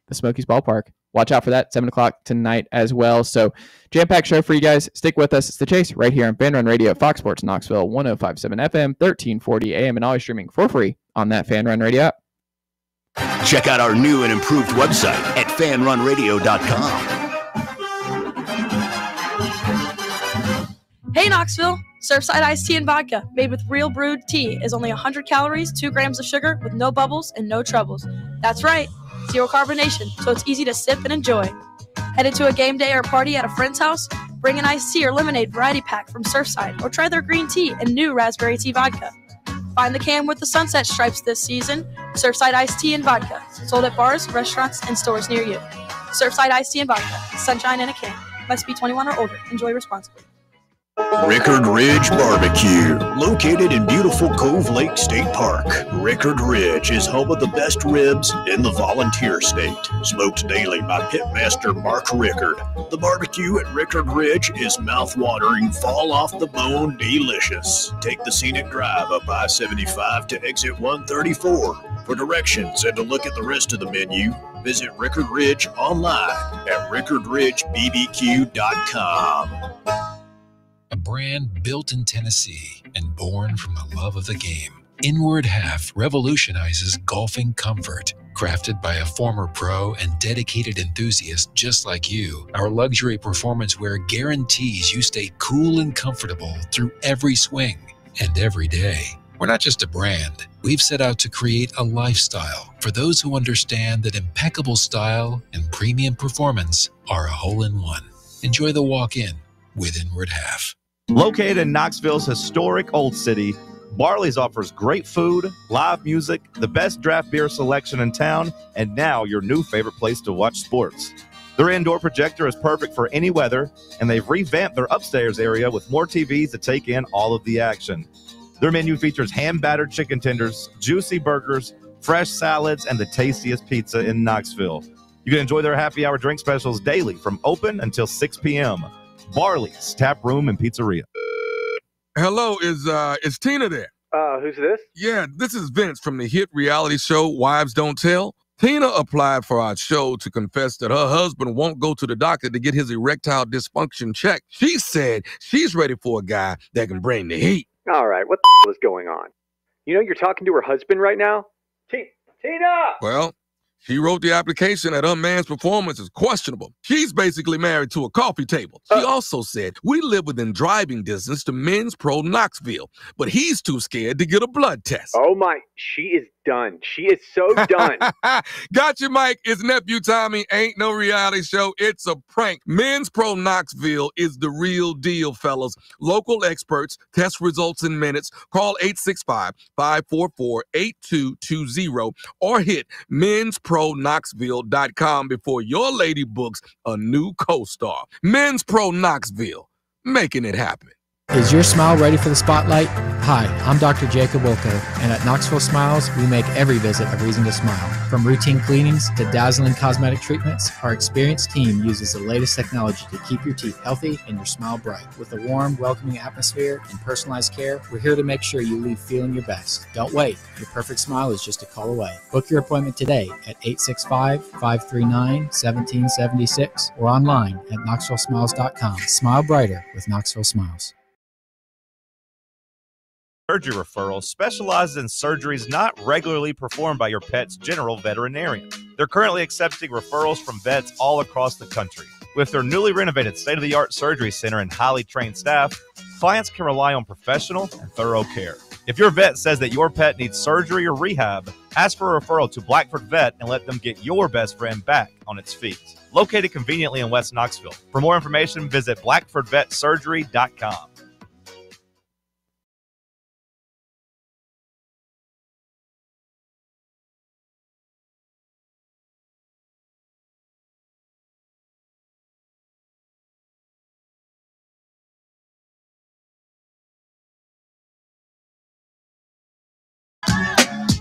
the Smokies Ballpark. Watch out for that, 7 o'clock tonight as well. So jam-packed show for you guys. Stick with us. It's The Chase right here on Fan Run Radio, Fox Sports Knoxville, 105.7 FM, 1340 AM, and always streaming for free on that Fan Run Radio app. Check out our new and improved website at fanrunradio.com. Hey Knoxville, Surfside iced tea and vodka made with real brewed tea is only 100 calories, 2 grams of sugar with no bubbles and no troubles. That's right, zero carbonation, so it's easy to sip and enjoy. Headed to a game day or party at a friend's house? Bring an iced tea or lemonade variety pack from Surfside or try their green tea and new raspberry tea vodka. Find the can with the sunset stripes this season. Surfside iced tea and vodka, sold at bars, restaurants, and stores near you. Surfside iced tea and vodka, sunshine in a can. Must be 21 or older. Enjoy responsibly. Rickard Ridge Barbecue, located in beautiful Cove Lake State Park. Rickard Ridge is home of the best ribs in the Volunteer State. Smoked daily by pitmaster Mark Rickard. The barbecue at Rickard Ridge is mouth-watering, fall-off-the-bone delicious. Take the scenic drive up I-75 to exit 134. For directions and to look at the rest of the menu, visit Rickard Ridge online at rickardridgebbq.com. A brand built in Tennessee and born from the love of the game. Inward Half revolutionizes golfing comfort. Crafted by a former pro and dedicated enthusiast just like you, our luxury performance wear guarantees you stay cool and comfortable through every swing and every day. We're not just a brand. We've set out to create a lifestyle for those who understand that impeccable style and premium performance are a hole-in-one. Enjoy the walk-in with Inward Half. Located in Knoxville's historic Old City, Barley's offers great food, live music, the best draft beer selection in town, and now your new favorite place to watch sports. Their indoor projector is perfect for any weather, and they've revamped their upstairs area with more TVs to take in all of the action. Their menu features hand-battered chicken tenders, juicy burgers, fresh salads, and the tastiest pizza in Knoxville. You can enjoy their happy hour drink specials daily from open until 6 p.m. Barley's Tap Room and Pizzeria. Hello, is Tina there? Who's this? Yeah, this is Vince from the hit reality show Wives Don't Tell. Tina applied for our show to confess that her husband won't go to the doctor to get his erectile dysfunction checked. She said she's ready for a guy that can bring the heat. All right, what the is going on? You know you're talking to her husband right now? Tina! Well, she wrote the application that her man's performance is questionable. She's basically married to a coffee table. She also said, we live within driving distance to Men's Pro Knoxville, but he's too scared to get a blood test. Oh my, she is done. She is so done. Gotcha, Mike. It's Nephew Tommy. Ain't no reality show. It's a prank. Men's Pro Knoxville is the real deal, fellas. Local experts, test results in minutes. Call 865-544-8220 or hit men'spro-knoxville.com before your lady books a new co-star. Men's Pro Knoxville, making it happen. Is your smile ready for the spotlight? Hi, I'm Dr. Jacob Wilco, and at Knoxville Smiles, we make every visit a reason to smile. From routine cleanings to dazzling cosmetic treatments, our experienced team uses the latest technology to keep your teeth healthy and your smile bright. With a warm, welcoming atmosphere and personalized care, we're here to make sure you leave feeling your best. Don't wait. Your perfect smile is just a call away. Book your appointment today at 865-539-1776 or online at knoxvillesmiles.com. Smile brighter with Knoxville Smiles. Surgery Referral specializes in surgeries not regularly performed by your pet's general veterinarian. They're currently accepting referrals from vets all across the country. With their newly renovated state-of-the-art surgery center and highly trained staff, clients can rely on professional and thorough care. If your vet says that your pet needs surgery or rehab, ask for a referral to Blackford Vet and let them get your best friend back on its feet. Located conveniently in West Knoxville. For more information, visit blackfordvetsurgery.com.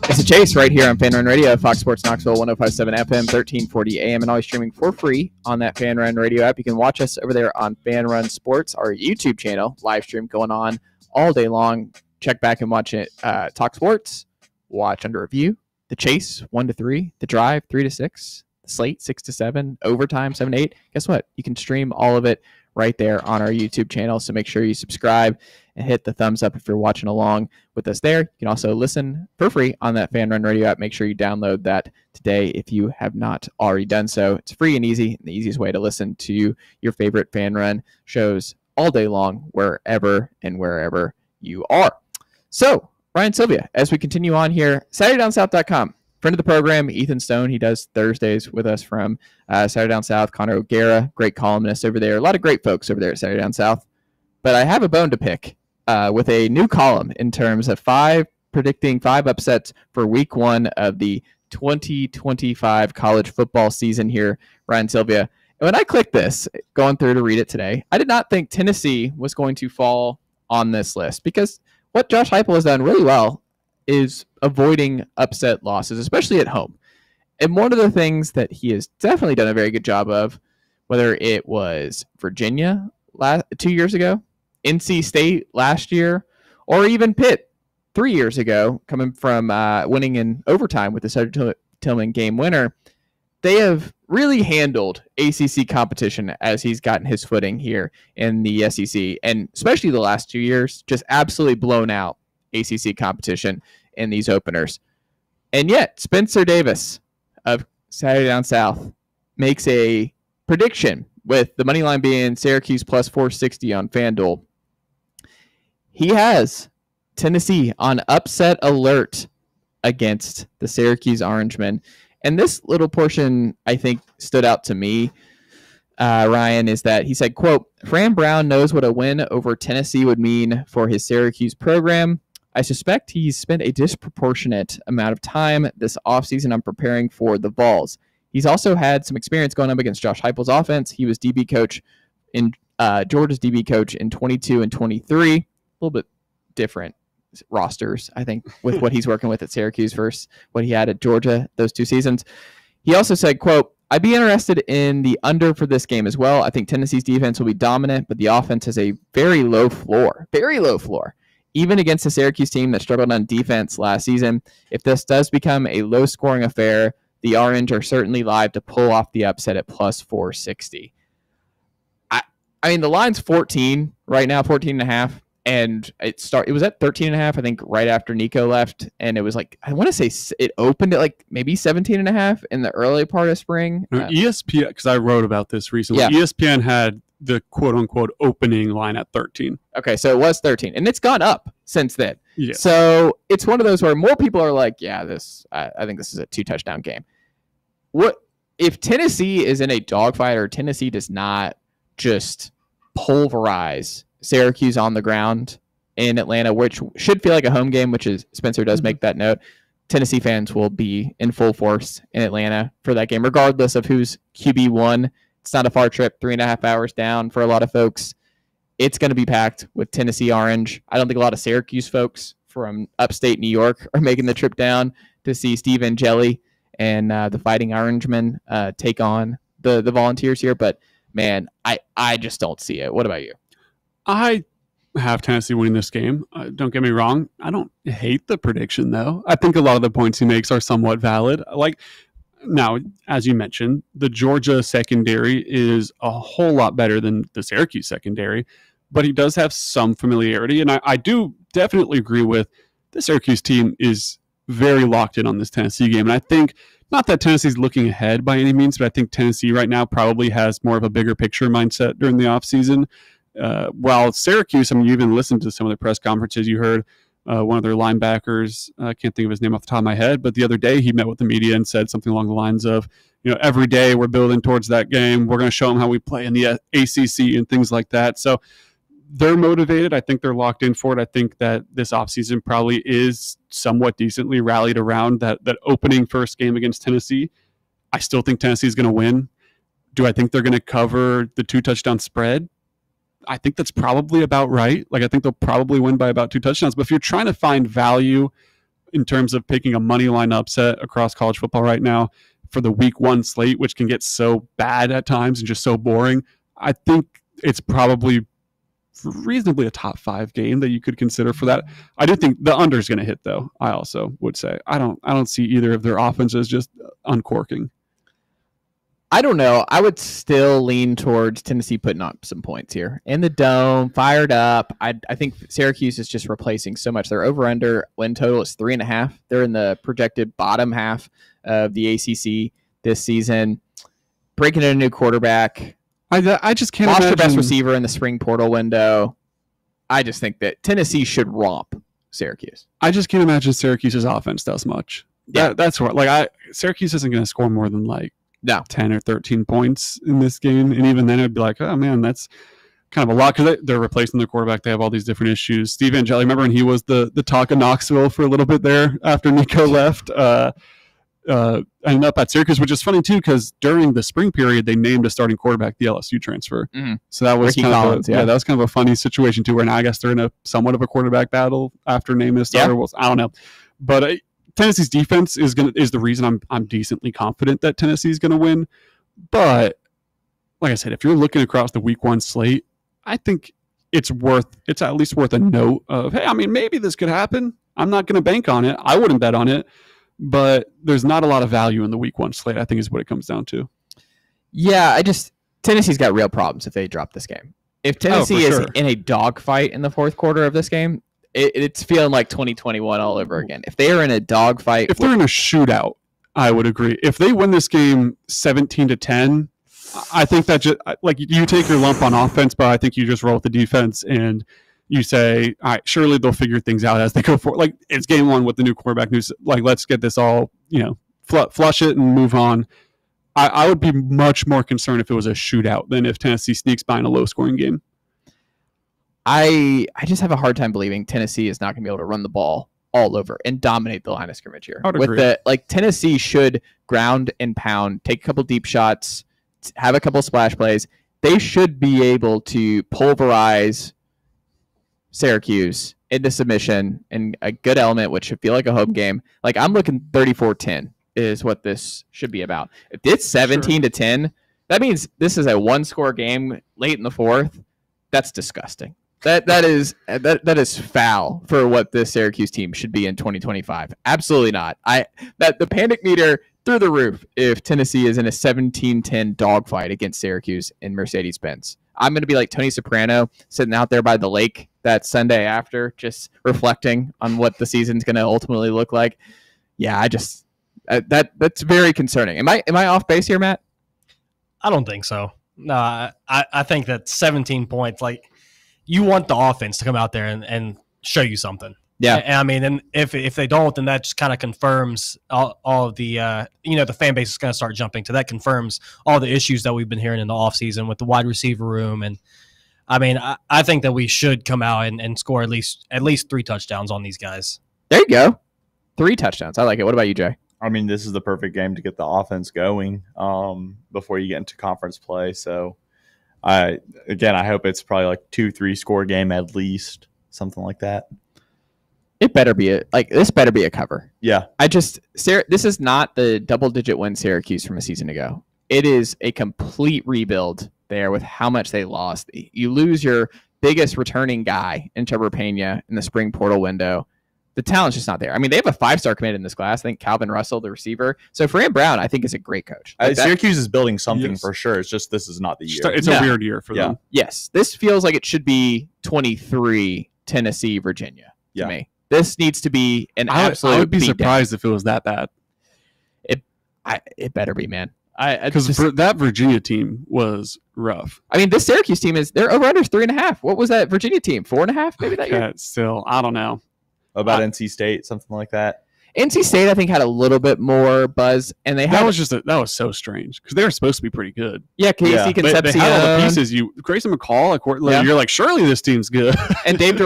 It's a chase right here on Fan Run Radio, Fox Sports Knoxville, 105.7 FM, 1340 AM, and always streaming for free on that Fan Run Radio app. You can watch us over there on Fan Run Sports, our YouTube channel, live stream going on all day long. Check back and watch it. Talk Sports, watch Under Review, The Chase, 1 to 3, The Drive, 3 to 6, The Slate, 6 to 7, Overtime, 7 to 8. Guess what? You can stream all of it right there on our YouTube channel, so make sure you subscribe and hit the thumbs up if you're watching along with us there. You can also listen for free on that Fan Run Radio app. Make sure you download that today if you have not already done so. It's free and easy, and the easiest way to listen to your favorite Fan Run shows all day long, wherever you are. So, Ryan Sylvia, as we continue on here, SaturdayDownSouth.com. Friend of the program, Ethan Stone. He does Thursdays with us from Saturday Down South. Connor O'Gara, great columnist over there. A lot of great folks over there at Saturday Down South. But I have a bone to pick with a new column in terms of predicting 5 upsets for week 1 of the 2025 college football season here, Ryan Sylvia. And when I clicked this, going through to read it today, I did not think Tennessee was going to fall on this list because what Josh Heupel has done really well is avoiding upset losses, especially at home. And one of the things that he has definitely done a very good job of, whether it was Virginia 2 years ago, NC State last year, or even Pitt 3 years ago, coming from winning in overtime with the Cedric Tillman game winner, they have really handled ACC competition as he's gotten his footing here in the SEC, and especially the last 2 years, just absolutely blown out ACC competition in these openers. And yet, Spencer Davis of Saturday Down South makes a prediction with the money line being Syracuse plus 460 on FanDuel. He has Tennessee on upset alert against the Syracuse Orangemen. And this little portion, I think, stood out to me, Ryan, is that he said, quote, Fran Brown knows what a win over Tennessee would mean for his Syracuse program. I suspect he's spent a disproportionate amount of time this offseason on preparing for the Vols. He's also had some experience going up against Josh Heupel's offense. He was DB coach in Georgia's DB coach in 22 and 23. A little bit different rosters, I think, with what he's working with at Syracuse versus what he had at Georgia those 2 seasons. He also said, quote, I'd be interested in the under for this game as well. I think Tennessee's defense will be dominant, but the offense has a very low floor, even against a Syracuse team that struggled on defense last season. If this does become a low-scoring affair, the Orange are certainly live to pull off the upset at plus 460. I mean, the line's 14 right now, 14.5. And it was at 13.5, I think, right after Nico left. And it was like, I want to say it opened at like maybe 17.5 in the early part of spring. ESPN, because I wrote about this recently, yeah. ESPN had the quote unquote opening line at 13. Okay, so it was 13. And it's gone up since then. Yeah. So it's one of those where more people are like, yeah, I think this is a 2-touchdown game. What if Tennessee is in a dogfight or Tennessee does not just pulverize Syracuse on the ground in Atlanta, which should feel like a home game, which is Spencer does make that note. Tennessee fans will be in full force in Atlanta for that game, regardless of who's QB1. It's not a far trip, 3.5 hours down for a lot of folks. It's going to be packed with Tennessee Orange. I don't think a lot of Syracuse folks from upstate New York are making the trip down to see Steve Angeli and the Fighting Orangemen take on the Volunteers here. But, man, I just don't see it. What about you? I have Tennessee winning this game. Don't get me wrong. I don't hate the prediction, though. I think a lot of the points he makes are somewhat valid. Like, now, as you mentioned, the Georgia secondary is a whole lot better than the Syracuse secondary, but he does have some familiarity. And I do definitely agree with the Syracuse team is very locked in on this Tennessee game. And I think, not that Tennessee's looking ahead by any means, but I think Tennessee right now probably has more of a bigger picture mindset during the offseason. While Syracuse, I mean, you even listened to some of the press conferences, you heard one of their linebackers, I can't think of his name off the top of my head, but the other day he met with the media and said something along the lines of, every day we're building towards that game. We're going to show them how we play in the ACC and things like that. So they're motivated. I think they're locked in for it. I think that this offseason probably is somewhat decently rallied around that opening first game against Tennessee. I still think Tennessee is going to win. Do I think they're going to cover the 2-touchdown spread? I think that's probably about right. Like, I think they'll probably win by about 2 touchdowns. But if you're trying to find value in terms of picking a money line upset across college football right now for the week 1 slate, which can get so bad at times and just so boring, I think it's probably reasonably a top 5 game that you could consider for that. I do think the under is going to hit, though. I also would say I don't see either of their offenses just uncorking. I don't know. I would still lean towards Tennessee putting up some points here. In the dome, fired up. I think Syracuse is just replacing so much. Their over-under win total is 3.5. They're in the projected bottom half of the ACC this season. Breaking in a new quarterback. I just can't Lost imagine. your best receiver in the spring portal window. I just think that Tennessee should romp Syracuse. I just can't imagine Syracuse's offense does much. That's what Syracuse isn't going to score more than 10 or 13 points in this game, and even then it'd be like, oh man, that's kind of a lot because they're replacing their quarterback. They have all these different issues. Steve Angeli, remember when he was the talk of Knoxville for a little bit there after Nico left? Ended up at Syracuse, which is funny too because during the spring period they named a starting quarterback the LSU transfer. Mm-hmm. So that was Ricky kind Collins, of that was kind of a funny situation too. Where now I guess they're in a somewhat of a quarterback battle after naming a starter. Well, I don't know, but Tennessee's defense is the reason I'm decently confident that Tennessee's going to win. But like I said, if you're looking across the week 1 slate, I think it's at least worth a note of, hey, I mean, maybe this could happen. I'm not going to bank on it. I wouldn't bet on it. But there's not a lot of value in the week 1 slate, I think is what it comes down to. Yeah, Tennessee's got real problems if they drop this game. If Tennessee is in a dogfight in the fourth quarter of this game, it's feeling like 2021 all over again. If they are in a dogfight, if they're in a shootout, I would agree. If they win this game 17-10, I think that just you take your lump on offense, but I think you just roll with the defense and you say, all right, surely they'll figure things out as they go forward. Like it's game 1 with the new quarterback news. Like let's get this all, flush it and move on. I would be much more concerned if it was a shootout than if Tennessee sneaks by in a low scoring game. I just have a hard time believing Tennessee is not going to be able to run the ball all over and dominate the line of scrimmage here. Tennessee should ground and pound, take a couple deep shots, have a couple splash plays. They should be able to pulverize Syracuse into submission in a good element, which should feel like a home game. Like I'm looking 34-10 is what this should be about. If it's 17-10, that means this is a 1-score game late in the fourth. That's disgusting. That is foul for what this Syracuse team should be in 2025. Absolutely not. The panic meter through the roof if Tennessee is in a 17-10 dogfight against Syracuse in Mercedes-Benz. I'm going to be like Tony Soprano sitting out there by the lake that Sunday after, just reflecting on what the season's going to ultimately look like. Yeah, that's very concerning. Am I off base here, Matt? I don't think so. No, I think that 17 points, you want the offense to come out there and show you something. Yeah. And I mean, and if they don't, then that just kind of confirms all of the, the fan base is going to start jumping to that, confirms all the issues that we've been hearing in the offseason with the wide receiver room. And I mean, I think that we should come out and score at least 3 touchdowns on these guys. There you go. 3 touchdowns. I like it. What about you, Jay? I mean, this is the perfect game to get the offense going before you get into conference play. So, I hope it's probably 2-3 score game at least, something like that. It better be this better be a cover. Yeah. This is not the double-digit win Syracuse from a season ago. It is a complete rebuild there with how much they lost. You lose your biggest returning guy in Trevor Pena in the spring portal window. The talent's just not there. I mean, they have a 5-star commit in this class. I think Calvin Russell, the receiver. So Fran Brown, I think, is a great coach. Syracuse is building something for sure. It's just this is not the year. It's a weird year for them. Yes. This feels like it should be 23 Tennessee, Virginia to me. This needs to be an absolute I would be surprised if it was that bad. It better be, man. Because that Virginia team was rough. I mean, this Syracuse team they're over under 3.5. What was that Virginia team? 4.5 maybe that year? Still, I don't know. About NC State, something like that. NC State, I think, had a little bit more buzz, and that was so strange because they were supposed to be pretty good. Yeah, Casey Concepcion. They had all the pieces. Grayson McCall, you're like, surely this team's good. And Dave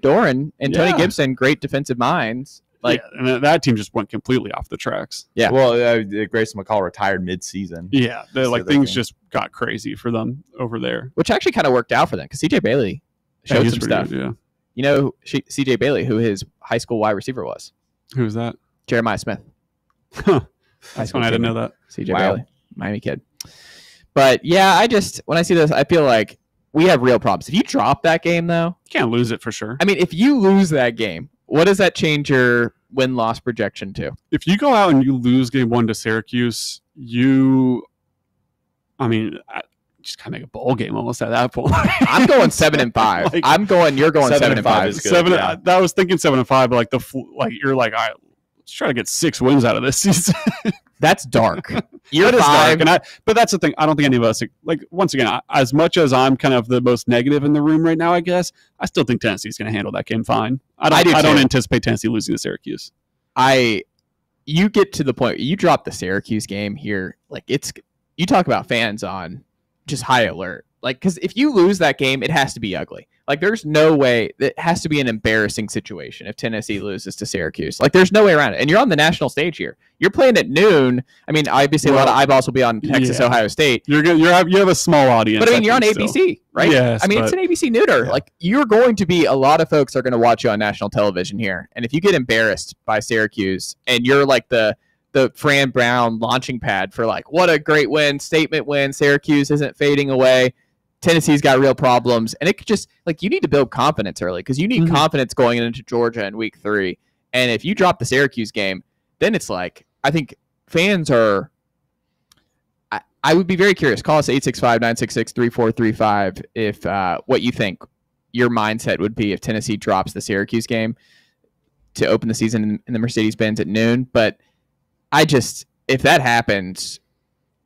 Doran and Tony Gibson, great defensive minds. And that team just went completely off the tracks. Yeah. Well, Grayson McCall retired mid-season. Yeah, things just got crazy for them over there, which actually kind of worked out for them because CJ Bailey showed some stuff. Good, yeah. You know CJ Bailey, who his high school wide receiver was. Who was that? Jeremiah Smith. Huh. I didn't know that. CJ Bailey, Miami kid. But yeah, when I see this, I feel like we have real problems. If you drop that game, though, you can't lose it for sure. I mean, if you lose that game, what does that change your win-loss projection to? If you go out and you lose game 1 to Syracuse, just kind of make a bowl game almost at that point. I'm going 7-5. You're going 7-5. I was thinking 7-5, but you're like, all right, try to get 6 wins out of this season. That's dark. Year 5. Dark, but that's the thing. I don't think any of us, like, once again, as much as I'm kind of the most negative in the room right now, I guess, I still think Tennessee's going to handle that game fine. I don't anticipate Tennessee losing to Syracuse. You get to the point, you drop the Syracuse game here, like, you talk about fans on just high alert. Like, because if you lose that game, it has to be ugly. Like, there's no way. It has to be an embarrassing situation if Tennessee loses to Syracuse. Like, there's no way around it. And you're on the national stage here. You're playing at noon. I mean, obviously, a lot of eyeballs will be on Texas, Ohio State. You have a small audience. But, I mean, you're on ABC, right? Yes, I mean, it's an ABC nooner. Yeah. Like, you're going to be, a lot of folks are going to watch you on national television here. And if you get embarrassed by Syracuse and you're like the Fran Brown launching pad for, like, what a great win, statement win, Syracuse isn't fading away. Tennessee's got real problems, and it could just, like, you need to build confidence early because you need confidence going into Georgia in week 3. And if you drop the Syracuse game, then it's like, I think fans are, I would be very curious. Call us 865-966-3435 if what you think your mindset would be if Tennessee drops the Syracuse game to open the season in the Mercedes-Benz at noon. But if that happens,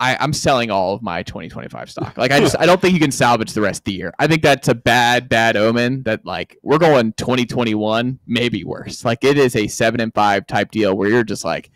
I'm selling all of my 2025 stock. Like, I don't think you can salvage the rest of the year. I think that's a bad omen that, like, we're going 2021, maybe worse. Like, it is a 7-5 type deal where you're just like,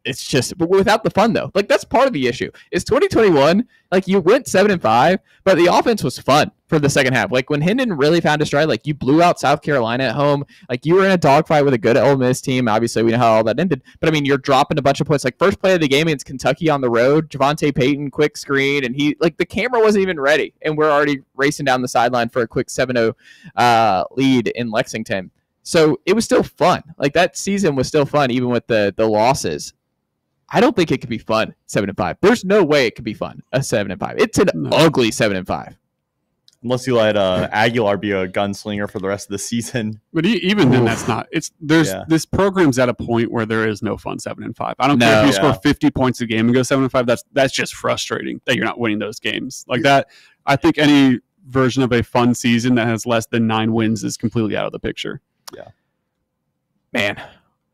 it's just, but without the fun though. Like, that's part of the issue. Is 2021, like, you went 7-5, but the offense was fun for the second half. Like, when Hendon really found his stride, like, you blew out South Carolina at home. Like, you were in a dogfight with a good Ole Miss team. Obviously, we know how all that ended. But I mean, you're dropping a bunch of points. Like, first play of the game against Kentucky on the road, Javonte Payton, quick screen, and the camera wasn't even ready, and we're already racing down the sideline for a quick 7-0 lead in Lexington. So it was still fun. Like, that season was still fun, even with the losses. I don't think it could be fun 7-5. There's no way it could be fun a 7-5. It's an ugly 7-5. Unless you let Aguilar be a gunslinger for the rest of the season. But even then, that's not. This program's at a point where there is no fun 7-5. I don't care if you score 50 points a game and go 7-5. That's just frustrating that you're not winning those games like that. I think any version of a fun season that has less than 9 wins is completely out of the picture. Yeah, man.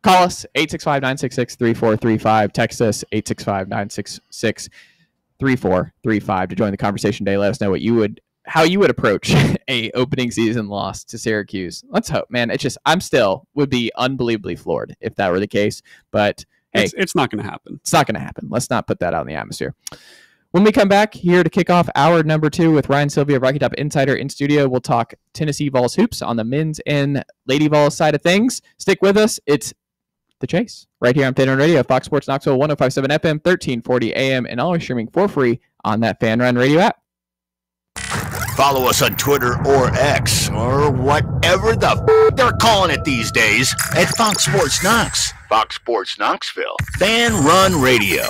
Call us 865-966-3435. Text us 865-966-3435 to join the conversation today. Let us know how you would approach a opening season loss to Syracuse. Let's hope, man. It's just, would be unbelievably floored if that were the case. But hey, it's not going to happen. It's not going to happen. Let's not put that out in the atmosphere. When we come back here to kick off hour number 2 with Ryan Sylvia of Rocky Top Insider in studio, we'll talk Tennessee Vols hoops on the men's and Lady Vols side of things. Stick with us. It's The Chase right here on Fan Run Radio, Fox Sports Knoxville, 105.7 FM, 1340 AM, and always streaming for free on that Fan Run Radio app. Follow us on Twitter or X or whatever the they're calling it these days at Fox Sports Knox, Fox Sports Knoxville, Fan Run Radio.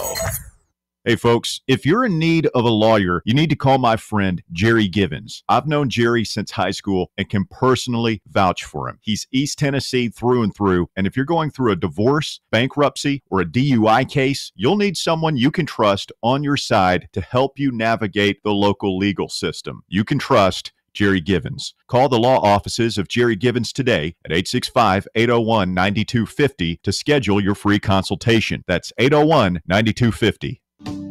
Hey folks, if you're in need of a lawyer, you need to call my friend Jerry Givens. I've known Jerry since high school and can personally vouch for him. He's East Tennessee through and through, and if you're going through a divorce, bankruptcy, or a DUI case, you'll need someone you can trust on your side to help you navigate the local legal system. You can trust Jerry Givens. Call the law offices of Jerry Givens today at 865-801-9250 to schedule your free consultation. That's 801-9250.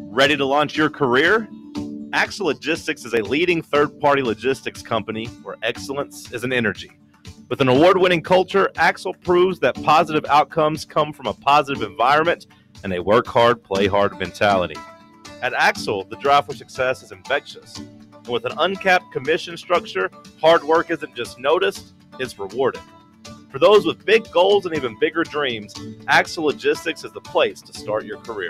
Ready to launch your career? Axle Logistics is a leading third-party logistics company where excellence is an energy. With an award-winning culture, Axle proves that positive outcomes come from a positive environment and a work hard, play hard mentality. At Axle, the drive for success is infectious. And with an uncapped commission structure, hard work isn't just noticed, it's rewarded. For those with big goals and even bigger dreams, Axle Logistics is the place to start your career.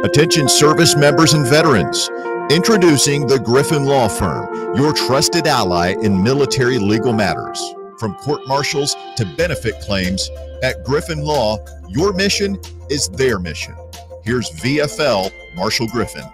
Attention service members and veterans. Introducing the Griffin Law Firm, your trusted ally in military legal matters. From court martials to benefit claims, at Griffin Law, your mission is their mission. Here's VFL Marshall Griffin.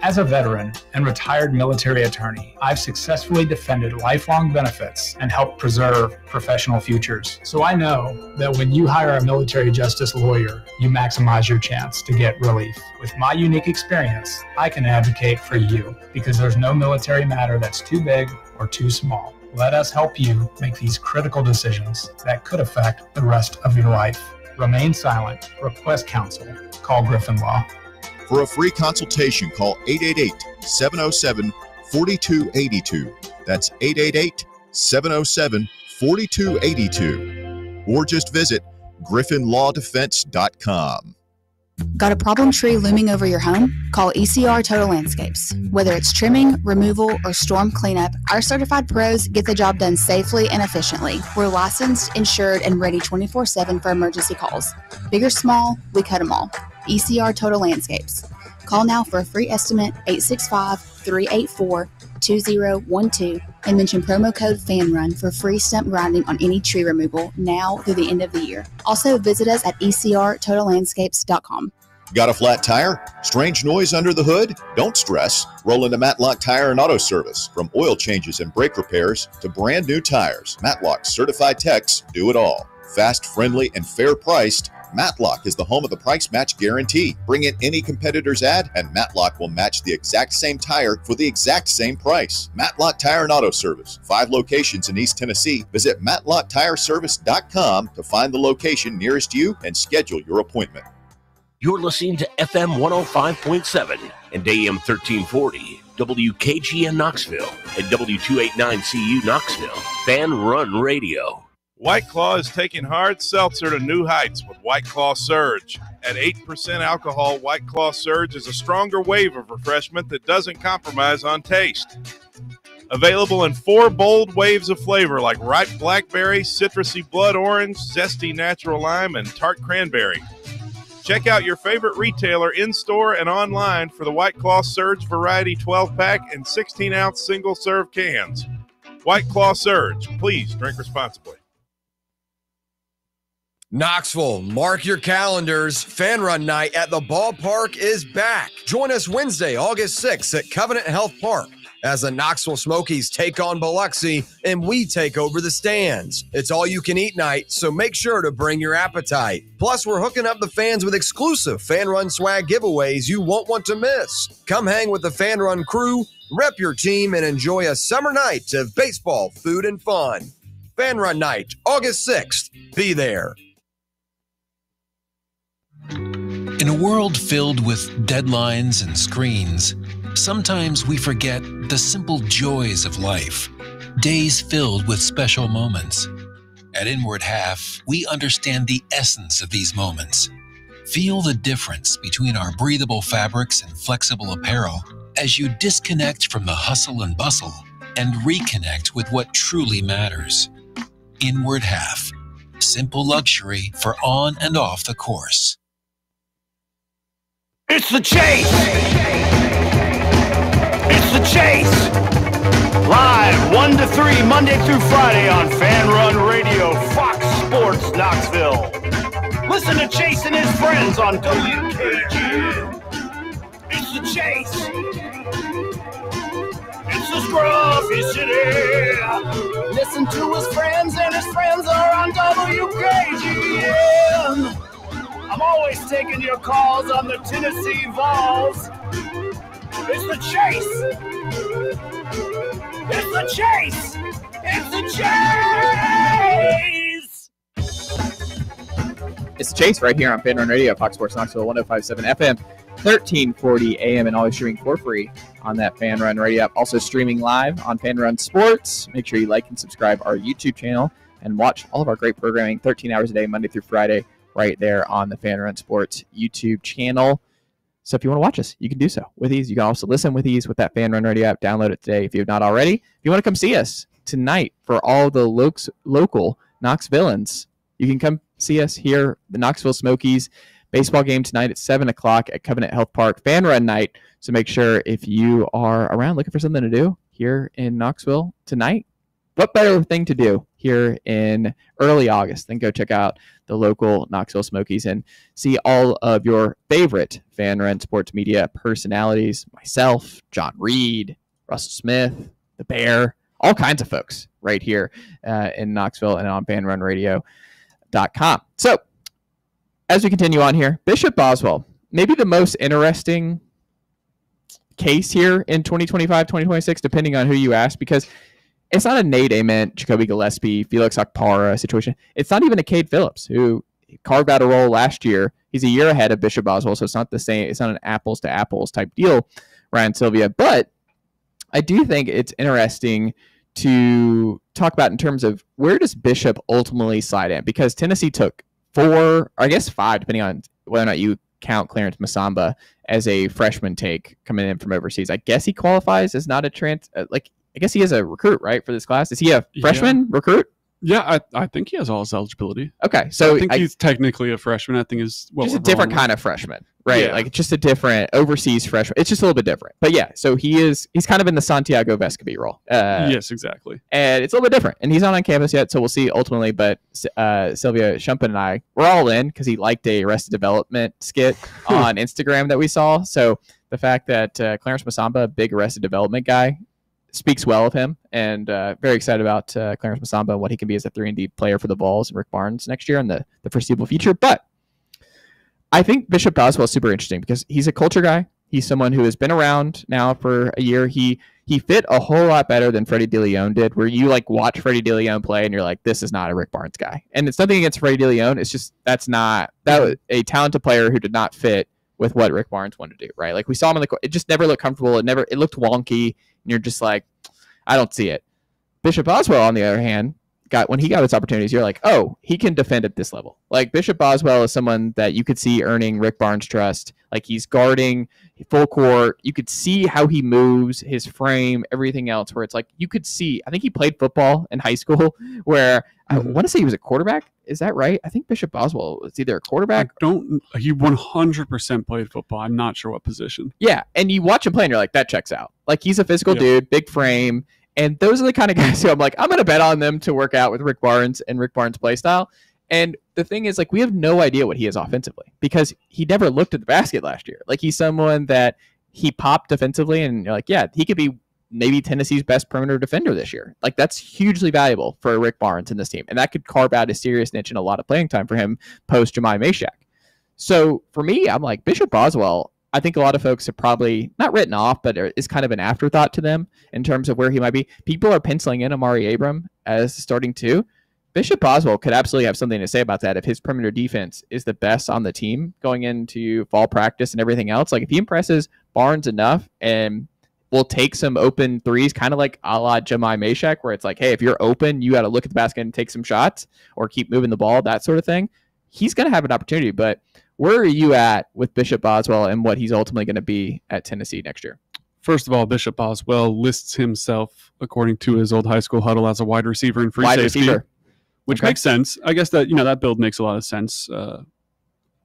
As a veteran and retired military attorney, I've successfully defended lifelong benefits and helped preserve professional futures. So I know that when you hire a military justice lawyer, you maximize your chance to get relief. With my unique experience, I can advocate for you because there's no military matter that's too big or too small. Let us help you make these critical decisions that could affect the rest of your life. Remain silent. Request counsel. Call Griffin Law. For a free consultation, call 888-707-4282. That's 888-707-4282. Or just visit griffinlawdefense.com. Got a problem tree looming over your home? Call ECR Total Landscapes. Whether it's trimming, removal, or storm cleanup, our certified pros get the job done safely and efficiently. We're licensed, insured, and ready 24/7 for emergency calls. Big or small, we cut them all. ECR Total Landscapes. Call now for a free estimate, 865-384-2012, and mention promo code FANRUN for free stump grinding on any tree removal now through the end of the year. Also, visit us at ecrtotallandscapes.com. Got a flat tire? Strange noise under the hood? Don't stress. Roll into Matlock Tire and Auto Service. From oil changes and brake repairs to brand new tires, Matlock's certified techs do it all. Fast, friendly, and fair priced, Matlock is the home of the price match guarantee. Bring in any competitor's ad and Matlock will match the exact same tire for the exact same price. Matlock Tire and Auto Service. 5 locations in East Tennessee. Visit matlocktireservice.com to find the location nearest you and schedule your appointment. You're listening to FM 105.7 and AM 1340, WKGN Knoxville, and W289CU Knoxville, Fan Run Radio. White Claw is taking hard seltzer to new heights with White Claw Surge. At 8% alcohol, White Claw Surge is a stronger wave of refreshment that doesn't compromise on taste. Available in 4 bold waves of flavor like ripe blackberry, citrusy blood orange, zesty natural lime, and tart cranberry. Check out your favorite retailer in-store and online for the White Claw Surge Variety 12-pack and 16-ounce single-serve cans. White Claw Surge. Please drink responsibly. Knoxville, mark your calendars. Fan Run Night at the ballpark is back. Join us Wednesday, August 6th at Covenant Health Park as the Knoxville Smokies take on Biloxi and we take over the stands. It's all you can eat night, so make sure to bring your appetite. Plus, we're hooking up the fans with exclusive Fan Run swag giveaways you won't want to miss. Come hang with the Fan Run crew, rep your team, and enjoy a summer night of baseball, food, and fun. Fan Run Night, August 6th. Be there. In a world filled with deadlines and screens, sometimes we forget the simple joys of life, days filled with special moments. At Inward Half, we understand the essence of these moments. Feel the difference between our breathable fabrics and flexible apparel as you disconnect from the hustle and bustle and reconnect with what truly matters. Inward Half, simple luxury for on and off the course. It's the Chase! It's the Chase! Live 1 to 3, Monday through Friday on Fan Run Radio, Fox Sports Knoxville. Listen to Chase and his friends on WKGN. It's the Chase! It's the Scruffy City! Listen to his friends, and his friends are on WKGN. I'm always taking your calls on the Tennessee Vols. It's the Chase. It's the Chase. It's the Chase. It's the Chase right here on Fan Run Radio, Fox Sports Knoxville, 105.7 FM, 1340 AM, and always streaming for free on that Fan Run Radio app. Also streaming live on Fan Run Sports. Make sure you like and subscribe our YouTube channel and watch all of our great programming 13 hours a day, Monday through Friday, right there on the Fan Run Sports YouTube channel. So if you want to watch us, you can do so with ease. You can also listen with ease with that Fan Run Radio app. Download it today if you have not already. If you want to come see us tonight for all the local Knoxvilleans, you can come see us here, the Knoxville Smokies baseball game tonight at 7 o'clock at Covenant Health Park, Fan Run Night. So make sure if you are around looking for something to do here in Knoxville tonight, what better thing to do here in early August than go check out the local Knoxville Smokies and see all of your favorite Fan Run sports media personalities, myself, John Reed, Russell Smith, the Bear, all kinds of folks right here in Knoxville and on FanRunRadio.com. So as we continue on here, Bishop Boswell, maybe the most interesting case here in 2025, 2026, depending on who you ask, because it's not a Nate Ament, Jacoby Gillespie, Felix Okpara situation. It's not even a Cade Phillips, who carved out a role last year. He's a year ahead of Bishop Boswell, so it's not the same. It's not an apples to apples type deal, Ryan Sylvia. But I do think it's interesting to talk about in terms of where does Bishop ultimately slide in, because Tennessee took 4, or I guess 5, depending on whether or not you count Clarence Masamba as a freshman take coming in from overseas. I guess he qualifies as not a I guess he is a recruit, right, for this class. Is he a freshman recruit? Yeah, I think he has all his eligibility. Okay, so I think he's technically a freshman. I think is just a different kind of freshman, right? Yeah. Like just a different overseas freshman. It's just a little bit different. But yeah, so he's kind of in the Santiago Vescovi role. Yes, exactly. And it's a little bit different. And he's not on campus yet, so we'll see ultimately. But Sylvia Shumpin and I were all in because he liked a Arrested Development skit on Instagram that we saw. So the fact that Clarence Masamba, a big Arrested Development guy, speaks well of him, and very excited about Clarence Masamba and what he can be as a 3-and-D player for the Vols and Rick Barnes next year in the foreseeable future. But I think Bishop Boswell is super interesting because he's a culture guy. He's someone who has been around now for a year. He fit a whole lot better than Freddie DeLeon did, where you like watch Freddie DeLeon play and you're like, this is not a Rick Barnes guy. And it's nothing against Freddie DeLeon. It's just that was a talented player who did not fit with what Rick Barnes wanted to do, right? Like we saw him on the court. It just never looked comfortable. It looked wonky. And you're just like, I don't see it. Bishop Boswell, on the other hand, when he got his opportunities, you're like, oh, he can defend at this level. Like Bishop Boswell is someone that you could see earning Rick Barnes' trust. Like he's guarding full court. You could see how he moves, his frame, everything else, where it's like you could see. I think he played football in high school where I want to say he was a quarterback. Is that right? I think Bishop Boswell was either a quarterback. He 100% played football. I'm not sure what position. Yeah, and you watch him play and you're like, that checks out. Like he's a physical dude, big frame. And those are the kind of guys who I'm like, I'm going to bet on them to work out with Rick Barnes and Rick Barnes' play style. And the thing is, like, we have no idea what he is offensively because he never looked at the basket last year. Like, he's someone that he popped defensively, and you're like, yeah, he could be maybe Tennessee's best perimeter defender this year. Like, that's hugely valuable for Rick Barnes in this team. And that could carve out a serious niche and a lot of playing time for him post Jemai Mashak. So for me, I'm like, Bishop Boswell, I think a lot of folks have probably not written off, but is kind of an afterthought to them in terms of where he might be. People are penciling in Amari Abram as starting 2. Bishop Boswell could absolutely have something to say about that if his perimeter defense is the best on the team going into fall practice and everything else. Like if he impresses Barnes enough and will take some open threes, kind of like a la Jemai Mashak, where it's like, hey, if you're open, you got to look at the basket and take some shots or keep moving the ball, that sort of thing. He's going to have an opportunity, but where are you at with Bishop Boswell and what he's ultimately going to be at Tennessee next year? First of all, Bishop Boswell lists himself, according to his old high school huddle, as a wide receiver and free safety, which makes sense. I guess that that build makes a lot of sense.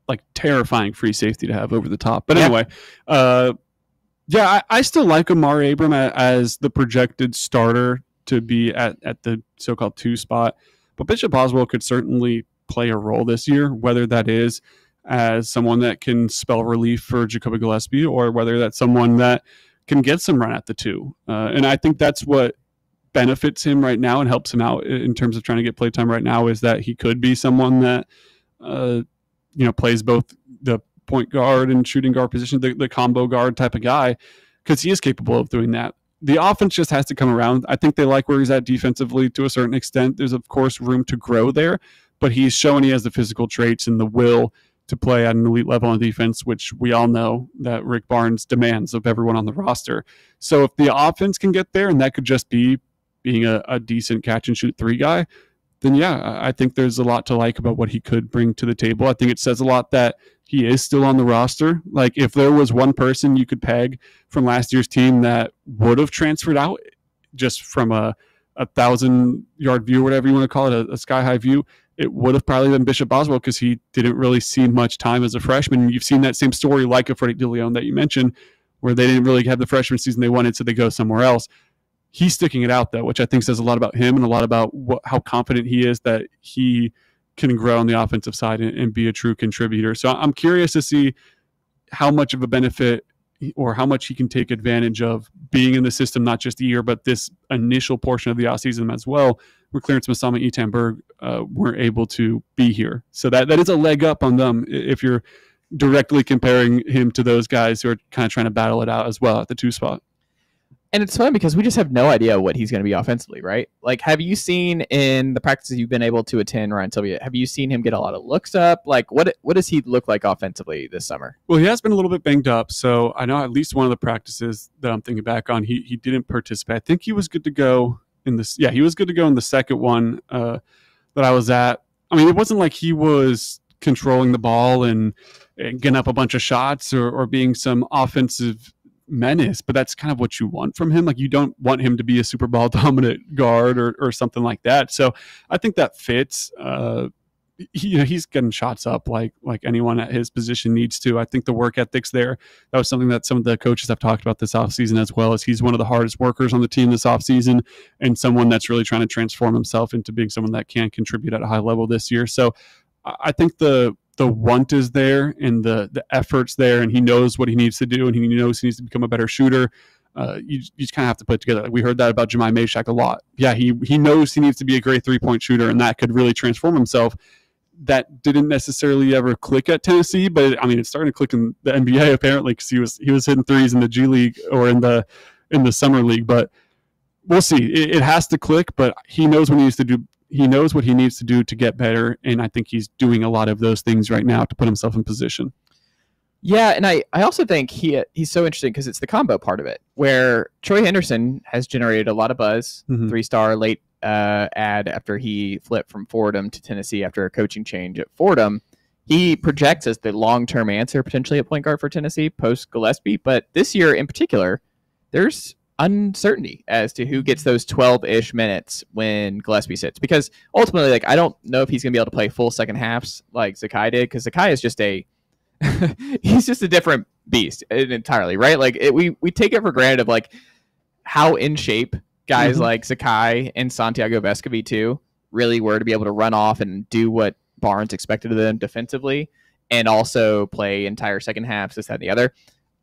Like terrifying free safety to have over the top. But anyway, I still like Amari Abram as the projected starter to be at the so-called 2 spot. But Bishop Boswell could certainly play a role this year, whether that is as someone that can spell relief for Jacoby Gillespie or whether that's someone that can get some run at the 2. And I think that's what benefits him right now and helps him out in terms of trying to get playtime right now, is that he could be someone that, plays both the point guard and shooting guard position, the combo guard type of guy, because he is capable of doing that. The offense just has to come around. I think they like where he's at defensively to a certain extent. There's, of course, room to grow there, but he's shown he has the physical traits and the will to play at an elite level on defense, which we all know that Rick Barnes demands of everyone on the roster. So if the offense can get there, and that could just be being a decent catch and shoot 3 guy, then I think there's a lot to like about what he could bring to the table. I think it says a lot that he is still on the roster. Like if there was one person you could peg from last year's team that would have transferred out just from a 1,000-yard view, whatever you want to call it, a sky-high view, it would have probably been Bishop Boswell because he didn't really see much time as a freshman. You've seen that same story like a Freddie DeLeon that you mentioned, where they didn't really have the freshman season they wanted, so they go somewhere else. He's sticking it out, though, which I think says a lot about him and a lot about how confident he is that he can grow on the offensive side and be a true contributor. So I'm curious to see how much of a benefit or how much he can take advantage of being in the system, not just a year, but this initial portion of the offseason as well, where Clarence Masamba and Etan Berg weren't able to be here. So that is a leg up on them if you're directly comparing him to those guys who are kind of trying to battle it out as well at the 2 spot. And it's fun because we just have no idea what he's going to be offensively, right? Like, have you seen in the practices you've been able to attend, Ryan Sylvia, have you seen him get a lot of looks up? Like, what does he look like offensively this summer? Well, he has been a little bit banged up, so I know at least one of the practices that I'm thinking back on, he didn't participate. I think he was good to go in this. Yeah, he was good to go in the second one that I was at. I mean, it wasn't like he was controlling the ball and getting up a bunch of shots or being some offensive menace, but that's kind of what you want from him. Like, you don't want him to be a super ball dominant guard or something like that. So I think that fits. He's getting shots up like anyone at his position needs to. I think the work ethics there, that was something that some of the coaches have talked about this offseason as well, as he's one of the hardest workers on the team this offseason and someone that's really trying to transform himself into being someone that can contribute at a high level this year. So I think the want is there and the effort's there, and he knows what he needs to do, and he knows he needs to become a better shooter. You just kind of have to put it together. Like, we heard that about Jemai Meshack a lot. Yeah, he knows he needs to be a great 3-point shooter, and that could really transform himself. That didn't necessarily ever click at Tennessee, but I mean, it's starting to click in the NBA apparently, because he was hitting threes in the G League or in the summer league. But we'll see. It has to click, but he knows what he needs to do. He knows what he needs to do to get better, and I think he's doing a lot of those things right now to put himself in position. Yeah, and I also think he's so interesting because it's the combo part of it, where Troy Henderson has generated a lot of buzz, 3-star late ad after he flipped from Fordham to Tennessee after a coaching change at Fordham. He projects as the long-term answer potentially at point guard for Tennessee post Gillespie, but this year in particular, there's uncertainty as to who gets those 12-ish minutes when Gillespie sits, because ultimately, like, I don't know if he's gonna be able to play full second halves like Zakai did, because Zakai is just he's just a different beast entirely, right? Like, we take it for granted of like how in shape guys like Zakai and Santiago Vescovi too really were to be able to run off and do what Barnes expected of them defensively and also play entire second halves, this, that, and the other.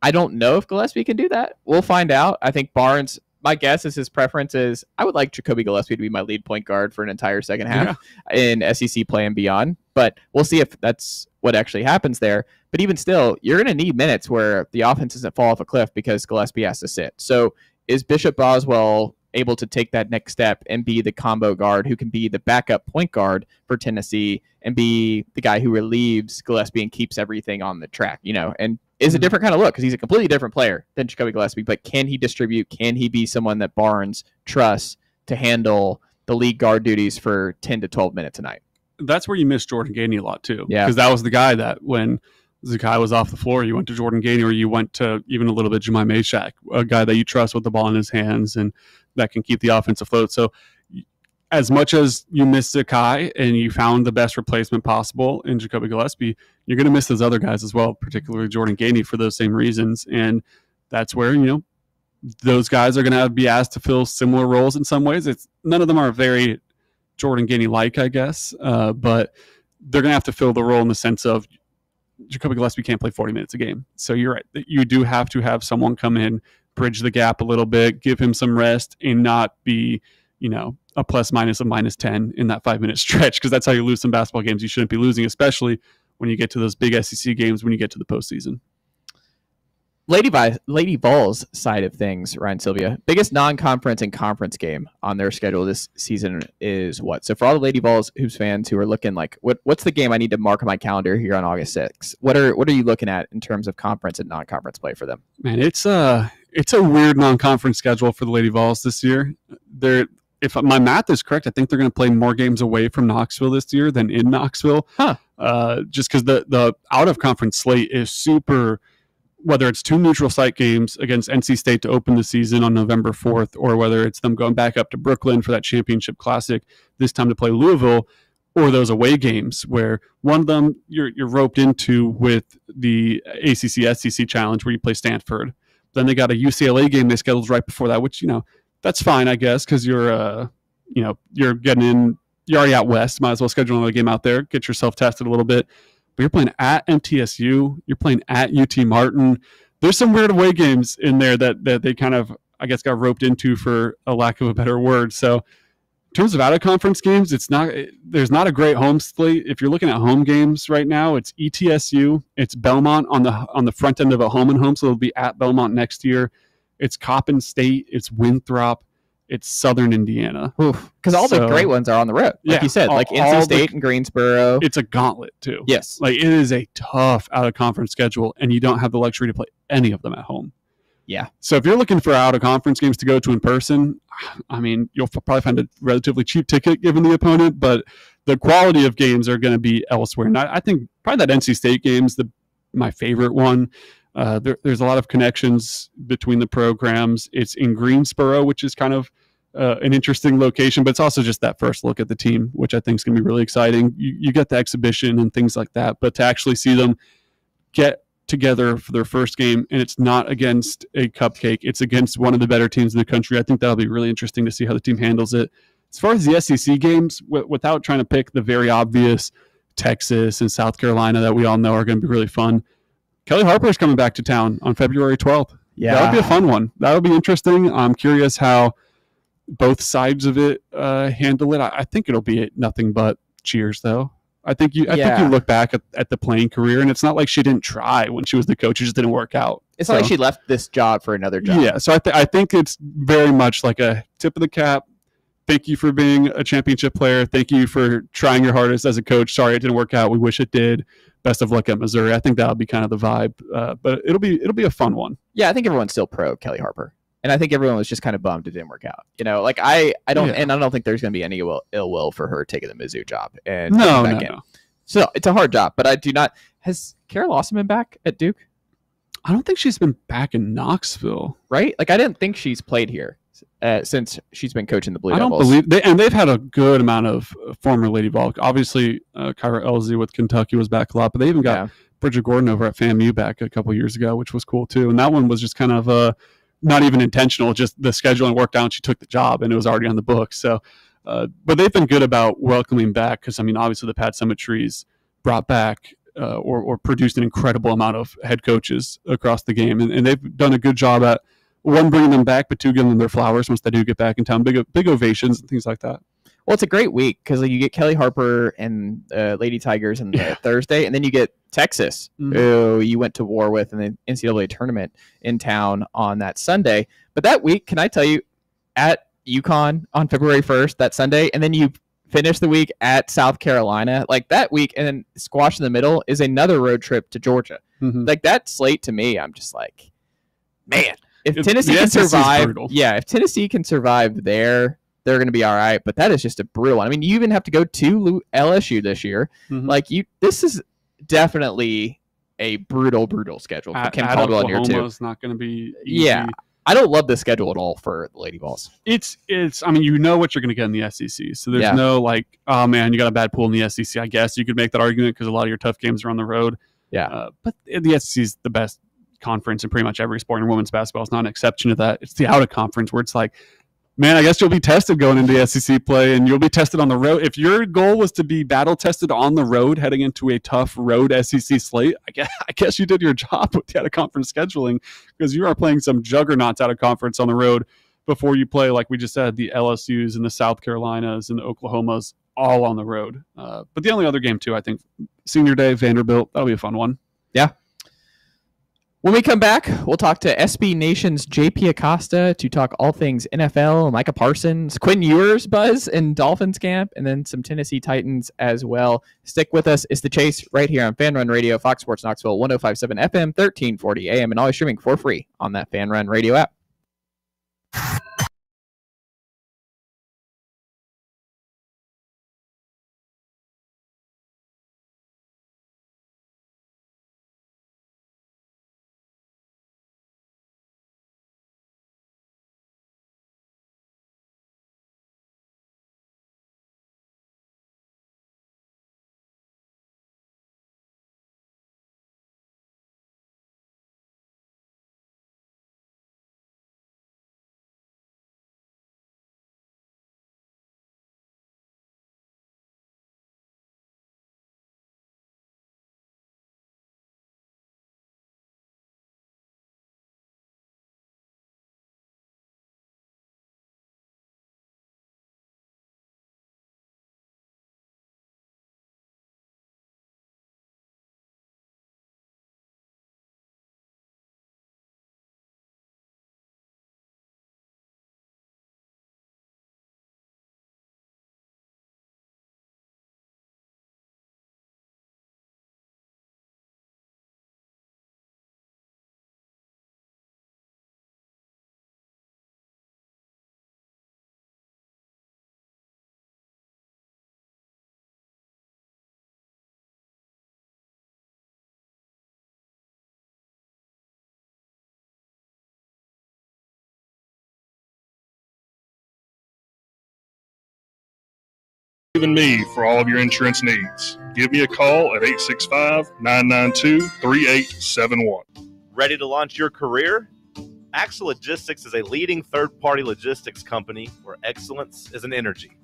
I don't know if Gillespie can do that. We'll find out. I think Barnes, my guess is his preference is I would like Jacoby Gillespie to be my lead point guard for an entire second half in SEC play and beyond. But we'll see if that's what actually happens there. But even still, you're going to need minutes where the offense doesn't fall off a cliff because Gillespie has to sit. So is Bishop Boswell able to take that next step and be the combo guard who can be the backup point guard for Tennessee and be the guy who relieves Gillespie and keeps everything on the track, and is a different kind of look because he's a completely different player than Jacoby Gillespie, but can he distribute? Can he be someone that Barnes trusts to handle the league guard duties for 10 to 12 minutes a night? That's where you miss Jordan Gainey a lot too. Yeah. Because that was the guy that when Zakai was off the floor, you went to Jordan Gainey, or you went to even a little bit Jemai Meshack, a guy that you trust with the ball in his hands and that can keep the offense afloat. So as much as you miss Zakai and you found the best replacement possible in Jacoby Gillespie, you're going to miss those other guys as well, particularly Jordan Gainey for those same reasons. And that's where, those guys are going to be asked to fill similar roles in some ways. None of them are very Jordan Gainey-like, I guess, but they're going to have to fill the role in the sense of Jacoby Gillespie can't play 40 minutes a game. So you're right. You do have to have someone come in, bridge the gap a little bit, give him some rest, and not be, a plus minus of minus 10 in that 5-minute stretch, because that's how you lose some basketball games you shouldn't be losing, especially when you get to those big SEC games, when you get to the postseason. Lady Vols side of things, Ryan Sylvia, biggest non-conference and conference game on their schedule this season is what? So for all the Lady Vols hoops fans who are looking like, what's the game I need to mark on my calendar here on August 6th? What are you looking at in terms of conference and non-conference play for them? Man, it's a weird non-conference schedule for the Lady Vols this year. If my math is correct, I think they're going to play more games away from Knoxville this year than in Knoxville. Just because the out-of-conference slate is super. Whether it's 2 neutral site games against NC State to open the season on November 4th, or whether it's them going back up to Brooklyn for that championship classic, this time to play Louisville, or those away games where one of them you're roped into with the ACC SEC challenge where you play Stanford. Then they got a UCLA game they scheduled right before that, which, that's fine, I guess, because you're getting in, you're already out west, might as well schedule another game out there, get yourself tested a little bit. But you're playing at MTSU, you're playing at UT Martin. There's some weird away games in there that they kind of, I guess, got roped into, for a lack of a better word. So in terms of out-of-conference games, there's not a great home slate. If you're looking at home games right now, it's ETSU, it's Belmont on the front end of a home and home, so it'll be at Belmont next year. It's Coppin State, it's Winthrop, it's Southern Indiana. Because all the great ones are on the road. Like you said, like NC State and Greensboro. It's a gauntlet, too. Yes. Like, it is a tough out-of-conference schedule, and you don't have the luxury to play any of them at home. Yeah. So if you're looking for out-of-conference games to go to in person, I mean, you'll probably find a relatively cheap ticket given the opponent, but the quality of games are going to be elsewhere. And I think probably that NC State game's my favorite one. There's a lot of connections between the programs. It's in Greensboro, which is kind of an interesting location, but it's also just that first look at the team, which I think is going to be really exciting. You get the exhibition and things like that, but to actually see them get together for their first game, and it's not against a cupcake, it's against one of the better teams in the country. I think that'll be really interesting to see how the team handles it. As far as the SEC games, without trying to pick the very obvious Texas and South Carolina that we all know are going to be really fun, Kelly Harper is coming back to town on February 12th. Yeah. That'll be a fun one. That'll be interesting. I'm curious how both sides of it handle it. I think it'll be nothing but cheers, though. I think you look back at the playing career, and it's not like she didn't try when she was the coach. It just didn't work out. It's not like she left this job for another job. Yeah, so I think it's very much like a tip of the cap. Thank you for being a championship player. Thank you for trying your hardest as a coach. Sorry it didn't work out. We wish it did. Best of luck at Missouri. I think that'll be kind of the vibe, but it'll be a fun one. Yeah, I think everyone's still pro Kelly Harper, and I think everyone was just kind of bummed it didn't work out. You know, like I don't think there's going to be any ill will for her taking the Mizzou job and no. So it's a hard job, but I do not. Has Kara Lawson been back at Duke? I don't think she's been back in Knoxville, right? Like I didn't think she's played here since she's been coaching the Blue Devils. I don't believe they've had a good amount of former Lady Vol. Obviously, Kyra Elzy with Kentucky was back a lot, but they even got Bridget Gordon over at FAMU back a couple years ago, which was cool too. And that one was just kind of not even intentional, just the scheduling worked out and she took the job and it was already on the books. So, but they've been good about welcoming back because, I mean, obviously the Pat Summitrees brought back or produced an incredible amount of head coaches across the game. And they've done a good job at, one, bringing them back, but two, giving them their flowers once they do get back in town. Big ovations and things like that. Well, it's a great week because you get Kelly Harper and Lady Tigers on Thursday, and then you get Texas, who you went to war with in the NCAA tournament in town on that Sunday. But that week, can I tell you, at UConn on February 1st, that Sunday, and then you finish the week at South Carolina, like that week, and then squash in the middle is another road trip to Georgia. Like that slate to me, I'm just like, man, if Tennessee can survive, if Tennessee can survive there, they're going to be all right. But that is just a brutal one. I mean, you even have to go to LSU this year. Like this is definitely a brutal schedule for Kim Caldwell in year two. Oklahoma's not going to be easy. Yeah. I don't love the schedule at all for the Lady Vols. It's. I mean, you know what you're going to get in the SEC. So there's no like, oh man, you got a bad pool in the SEC. I guess you could make that argument because a lot of your tough games are on the road. Yeah. But the SEC is the best conference in pretty much every sport, and women's basketball is not an exception to that. It's the out of conference where it's like, man, I guess you'll be tested going into SEC play, and you'll be tested on the road. If your goal was to be battle tested on the road heading into a tough road SEC slate, I guess you did your job with the out of conference scheduling because you are playing some juggernauts out of conference on the road before you play, like we just said, the LSUs and the South Carolinas and the Oklahomas all on the road. But the only other game too, I think, Senior Day, Vanderbilt, that'll be a fun one. Yeah. When we come back, we'll talk to SB Nation's JP Acosta to talk all things NFL, Micah Parsons, Quinn Ewers buzz in Dolphins camp, and then some Tennessee Titans as well. Stick with us. It's The Chase right here on Fan Run Radio, Fox Sports Knoxville, 105.7 FM, 1340 AM, and always streaming for free on that Fan Run Radio app. Even me for all of your insurance needs. Give me a call at 865-992-3871. Ready to launch your career? Axle Logistics is a leading third-party logistics company where excellence is an energy.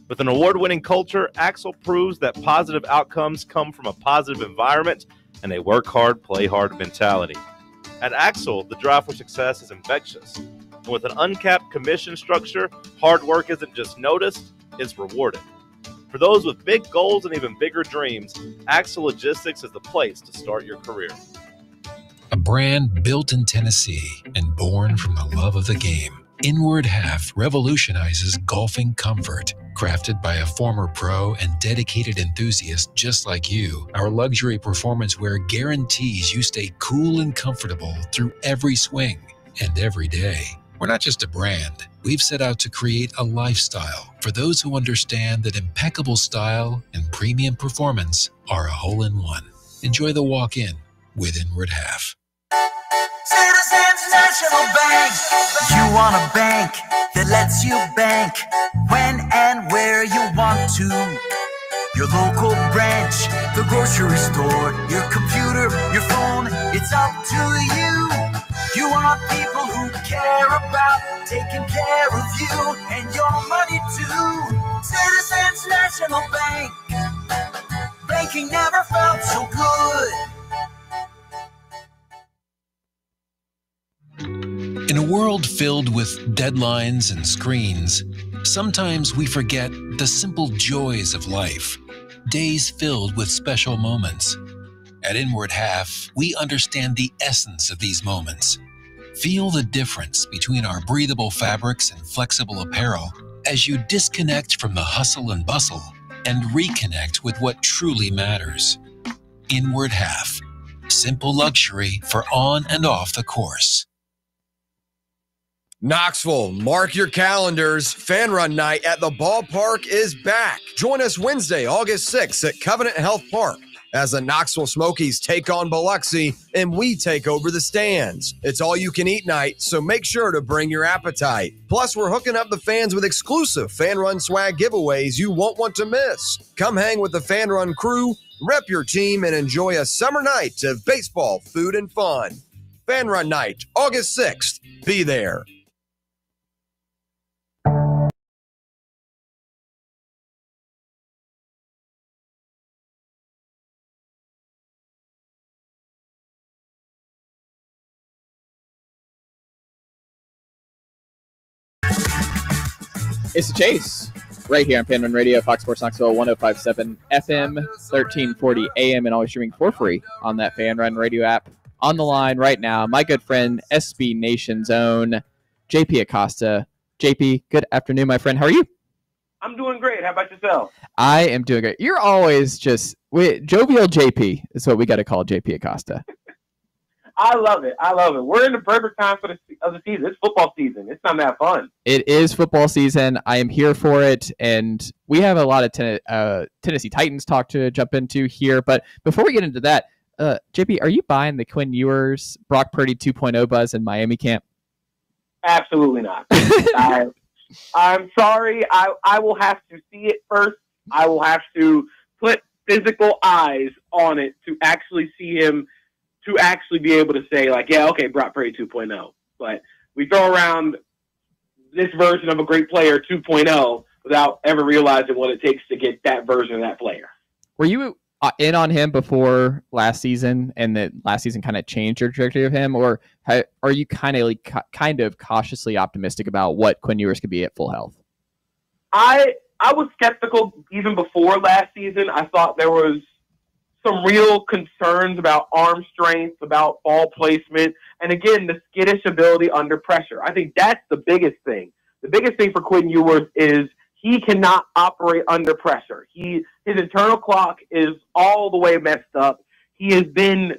With an award-winning culture, Axle proves that positive outcomes come from a positive environment and a work hard, play hard mentality. At Axle, the drive for success is infectious. And with an uncapped commission structure, hard work isn't just noticed, it's rewarded. For those with big goals and even bigger dreams, Axle Logistics is the place to start your career. A brand built in Tennessee and born from the love of the game, Inward Half revolutionizes golfing comfort. Crafted by a former pro and dedicated enthusiast just like you, our luxury performance wear guarantees you stay cool and comfortable through every swing and every day. We're not just a brand. We've set out to create a lifestyle for those who understand that impeccable style and premium performance are a hole-in-one. Enjoy the walk-in with Inward Half. Citizens National Bank. You want a bank that lets you bank when and where you want to. Your local branch, the grocery store, your computer, your phone, it's up to you. You want people who care about taking care of you and your money too. Citizens National Bank. Banking never felt so good. In a world filled with deadlines and screens, sometimes we forget the simple joys of life, days filled with special moments. At Inward Half, we understand the essence of these moments. Feel the difference between our breathable fabrics and flexible apparel as you disconnect from the hustle and bustle and reconnect with what truly matters. Inward Half, simple luxury for on and off the course. Knoxville, mark your calendars. Fan Run Night at the ballpark is back. Join us Wednesday, August 6th at Covenant Health Park as the Knoxville Smokies take on Biloxi and we take over the stands. It's all you can eat night, so make sure to bring your appetite. Plus, we're hooking up the fans with exclusive Fan Run swag giveaways you won't want to miss. Come hang with the Fan Run crew, rep your team, and enjoy a summer night of baseball, food, and fun. Fan Run Night, August 6th. Be there. It's the Chase right here on Fan Run Radio, Fox Sports Knoxville, 105.7 FM, 1340 AM, and always streaming for free on that Fan Run Radio app. On the line right now, my good friend, SB Nation's own JP Acosta. JP, good afternoon, my friend. How are you? I'm doing great. How about yourself? I am doing great. You're always just jovial JP is what we got to call JP Acosta. I love it. I love it. We're in the perfect time of the season. It's football season. It's time to have fun. It is football season. I am here for it, and we have a lot of Tennessee Titans talk to jump into here. But before we get into that, JP, are you buying the Quinn Ewers, Brock Purdy 2.0 buzz in Miami camp? Absolutely not. I'm sorry. I will have to see it first. I will have to put physical eyes on it to actually see him, to actually be able to say, like, yeah, okay, Brock Purdy 2.0. But we throw around this version of a great player 2.0 without ever realizing what it takes to get that version of that player. Were you in on him before last season, and that last season kind of changed your trajectory of him, or are you kind of cautiously optimistic about what Quinn Ewers could be at full health? I was skeptical even before last season. I thought there was some real concerns about arm strength, about ball placement, and again, the skittish ability under pressure. I think that's the biggest thing. The biggest thing for Quinn Ewers is he cannot operate under pressure. His internal clock is all the way messed up. He has been,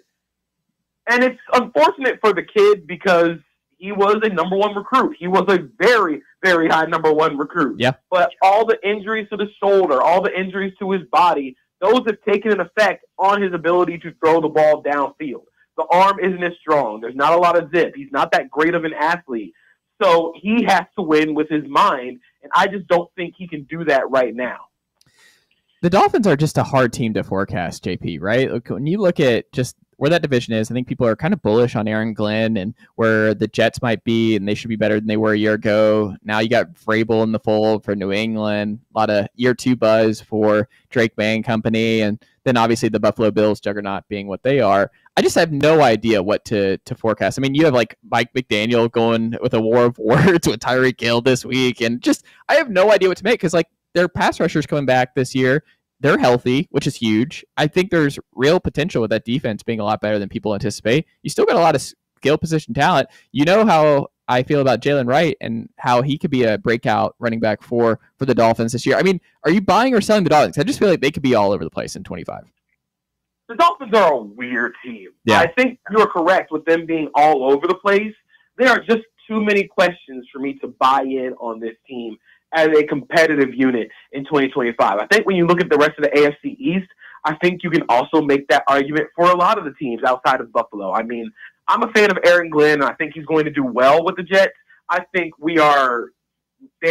and it's unfortunate for the kid because he was a number one recruit. He was a very, very high number one recruit. Yeah. But all the injuries to the shoulder, all the injuries to his body, those have taken an effect on his ability to throw the ball downfield. The arm isn't as strong. There's not a lot of zip. He's not that great of an athlete. So he has to win with his mind, and I just don't think he can do that right now. The Dolphins are just a hard team to forecast, JP, right? Look, when you look at just where that division is, I think people are kind of bullish on Aaron Glenn and where the Jets might be, and they should be better than they were a year ago. Now you got Vrabel in the fold for New England, a lot of year 2 buzz for Drake May and company, and then obviously the Buffalo Bills juggernaut being what they are. I just have no idea what to forecast. I mean, you have like Mike McDaniel going with a war of words with Tyreek Hill this week, and just I have no idea what to make because like their pass rushers coming back this year. They're healthy, which is huge. I think there's real potential with that defense being a lot better than people anticipate. You still got a lot of skill position talent. You know how I feel about Jalen Wright and how he could be a breakout running back for the Dolphins this year. I mean, are you buying or selling the Dolphins? I just feel like they could be all over the place in 25. The Dolphins are a weird team. Yeah. I think you're correct with them being all over the place. There are just too many questions for me to buy in on this team as a competitive unit in 2025. I think when you look at the rest of the AFC East, I think you can also make that argument for a lot of the teams outside of Buffalo. I mean, I'm a fan of Aaron Glenn. I think he's going to do well with the Jets. I think they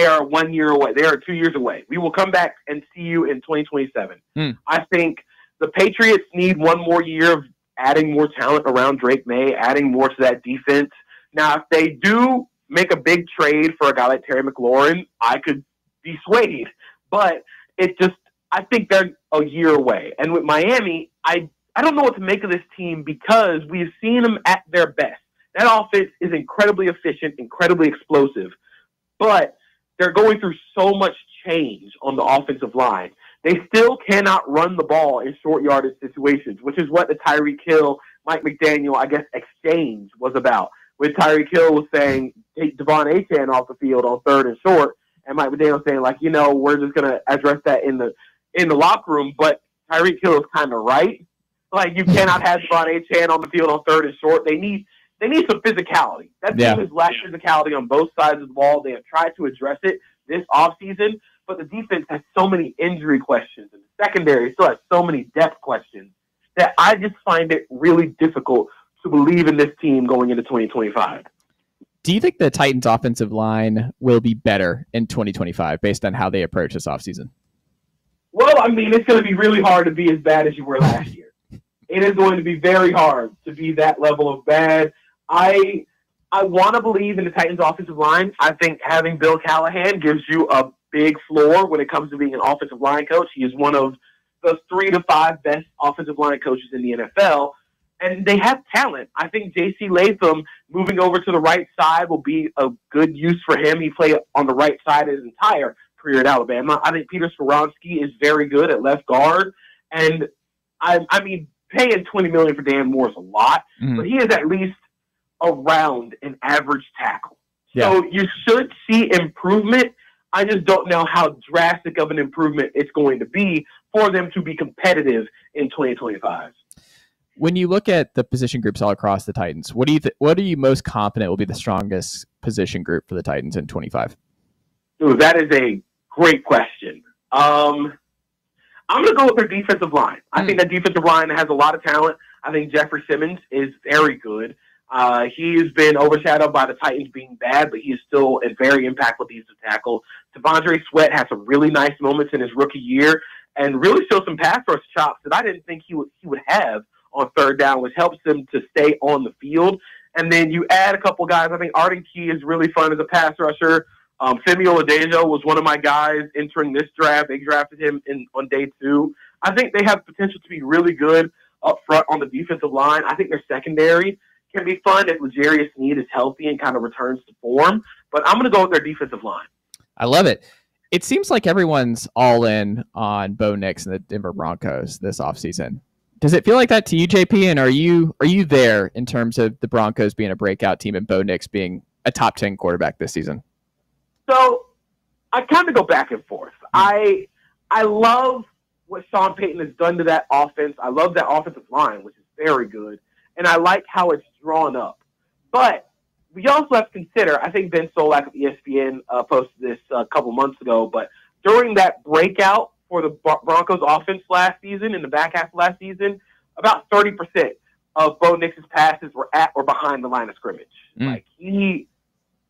are 1 year away. They are 2 years away. We will come back and see you in 2027. I think the Patriots need 1 more year of adding more talent around Drake May, adding more to that defense. Now, if they do make a big trade for a guy like Terry McLaurin, I could be swayed. But I think they're a year away. And with Miami, I don't know what to make of this team because we've seen them at their best. That offense is incredibly efficient, incredibly explosive. But they're going through so much change on the offensive line. They still cannot run the ball in short yardage situations, which is what the Tyreek Hill, Mike McDaniel, I guess, exchange was about. With Tyreek Hill was saying, take Devon Achane off the field on 3rd and short, and Mike McDaniel saying, like, we're just going to address that in the locker room. But Tyreek Hill is kind of right. Like, you cannot have Devon Achane on the field on 3rd and short. They need some physicality. That team has lacked physicality on both sides of the ball. They have tried to address it this offseason, but the defense has so many injury questions, and the secondary still has so many depth questions that I just find it really difficult to believe in this team going into 2025. Do you think the Titans' offensive line will be better in 2025 based on how they approach this offseason? Well, I mean, it's going to be really hard to be as bad as you were last year. It is going to be very hard to be that level of bad. I want to believe in the Titans' offensive line. I think having Bill Callahan gives you a big floor when it comes to being an offensive line coach. He is one of the 3 to 5 best offensive line coaches in the NFL. And they have talent. I think J.C. Latham moving over to the right side will be a good use for him. He played on the right side his entire career at Alabama. I think Peter Skoronski is very good at left guard. And, I mean, paying $20 million for Dan Moore is a lot, but he is at least around an average tackle. Yeah. So you should see improvement. I just don't know how drastic of an improvement it's going to be for them to be competitive in 2025. When you look at the position groups all across the Titans, what are you most confident will be the strongest position group for the Titans in 25? Ooh, that is a great question. I'm going to go with their defensive line. I think that defensive line has a lot of talent. I think Jeffrey Simmons is very good. He's been overshadowed by the Titans being bad, but he is still a very impactful defensive tackle. Devondre Sweat had some really nice moments in his rookie year and really showed some pass rush chops that I didn't think he would have on 3rd down, which helps them to stay on the field. And then you add a couple guys. I think Arden Key is really fun as a pass rusher. Femi Oladejo was one of my guys entering this draft. They drafted him on day 2. I think they have potential to be really good up front on the defensive line. I think their secondary can be fun if L'Jarius Sneed is healthy and kind of returns to form. But I'm going to go with their defensive line. I love it. It seems like everyone's all in on Bo Nix and the Denver Broncos this offseason. Does it feel like that to you, JP? And are you there in terms of the Broncos being a breakout team and Bo Nix being a top 10 quarterback this season? So I kind of go back and forth. I love what Sean Payton has done to that offense. I love that offensive line, which is very good. And I like how it's drawn up. But we also have to consider, I think Ben Solak of ESPN posted this a couple months ago, but during that breakout for the Broncos offense last season, in the back half of last season, about 30% of Bo Nix's passes were at or behind the line of scrimmage. Like he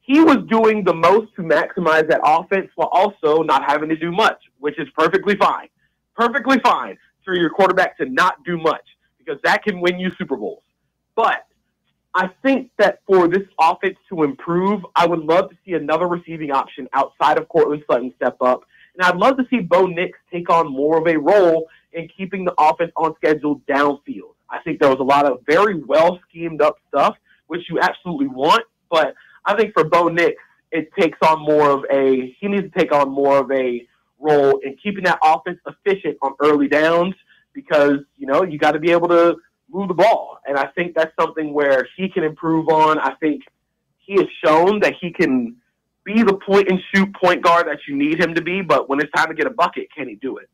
was doing the most to maximize that offense while also not having to do much, which is perfectly fine. perfectly fine for your quarterback to not do much because that can win you Super Bowls. But I think that for this offense to improve, I would love to see another receiving option outside of Cortland Sutton step up. And I'd love to see Bo Nix take on more of a role in keeping the offense on schedule downfield. I think there was a lot of very well schemed up stuff, which you absolutely want. But I think for Bo Nix, he needs to take on more of a role in keeping that offense efficient on early downs because, you got to be able to move the ball. And I think that's something where he can improve on. I think he has shown that he can be the point-and-shoot point guard that you need him to be, but when it's time to get a bucket, can he do it?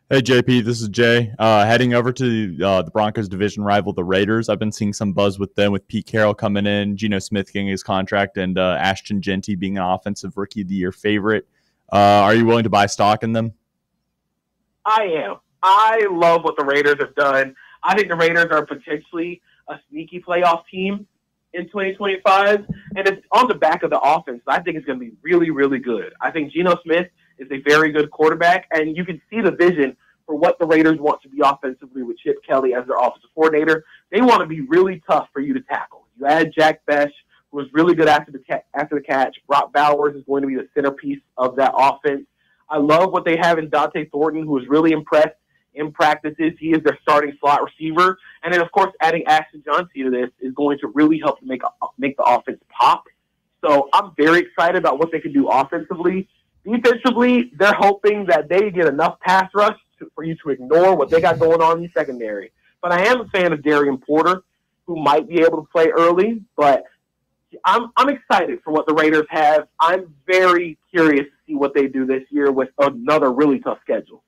Hey, JP, this is Jay. Heading over to the Broncos division rival, the Raiders. I've been seeing some buzz with them, with Pete Carroll coming in, Geno Smith getting his contract, and Ashton Jeanty being an offensive rookie of the year favorite. Are you willing to buy stock in them? I am. I love what the Raiders have done. I think the Raiders are potentially a sneaky playoff team in 2025, and it's on the back of the offense. I think it's going to be really, really good. I think Geno Smith is a very good quarterback, and you can see the vision for what the Raiders want to be offensively with Chip Kelly as their offensive coordinator. They want to be really tough for you to tackle. You add Jack Bech, who was really good after the catch. Brock Bowers is going to be the centerpiece of that offense. I love what they have in Dante Thornton, who is really impressed in practices. He is their starting slot receiver. And then, of course, adding Ashton Jeanty to this is going to really help to make the offense pop. So I'm very excited about what they can do offensively. Defensively, they're hoping that they get enough pass rush for you to ignore what they got going on in the secondary. But I am a fan of Darian Porter, who might be able to play early. But I'm excited for what the Raiders have. I'm very curious to see what they do this year with another really tough schedule.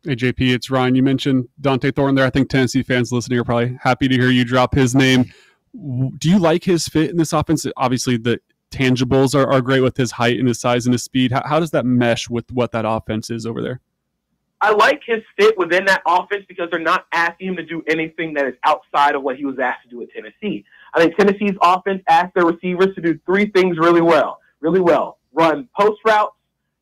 Hey, JP, it's Ryan. You mentioned Dante Thornton there. I think Tennessee fans listening are probably happy to hear you drop his name. Do you like his fit in this offense? Obviously, the tangibles are great with his height and his size and his speed. How does that mesh with what that offense is over there? I like his fit within that offense because they're not asking him to do anything that is outside of what he was asked to do at Tennessee. I think Tennessee's offense asked their receivers to do three things really well. Run post routes,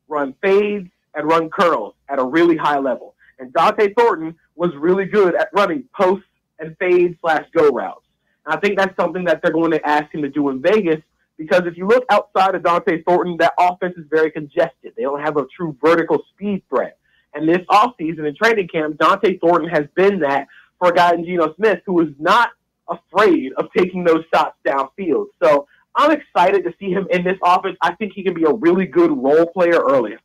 run fades, and run curls at a really high level. And Dante Thornton was really good at running post and fade/go routes. And I think that's something that they're going to ask him to do in Vegas because if you look outside of Dante Thornton, that offense is very congested. They don't have a true vertical speed threat. And this offseason in training camp, Dante Thornton has been that for a guy in Geno Smith who is not afraid of taking those shots downfield. So I'm excited to see him in this offense. I think he can be a really good role player early.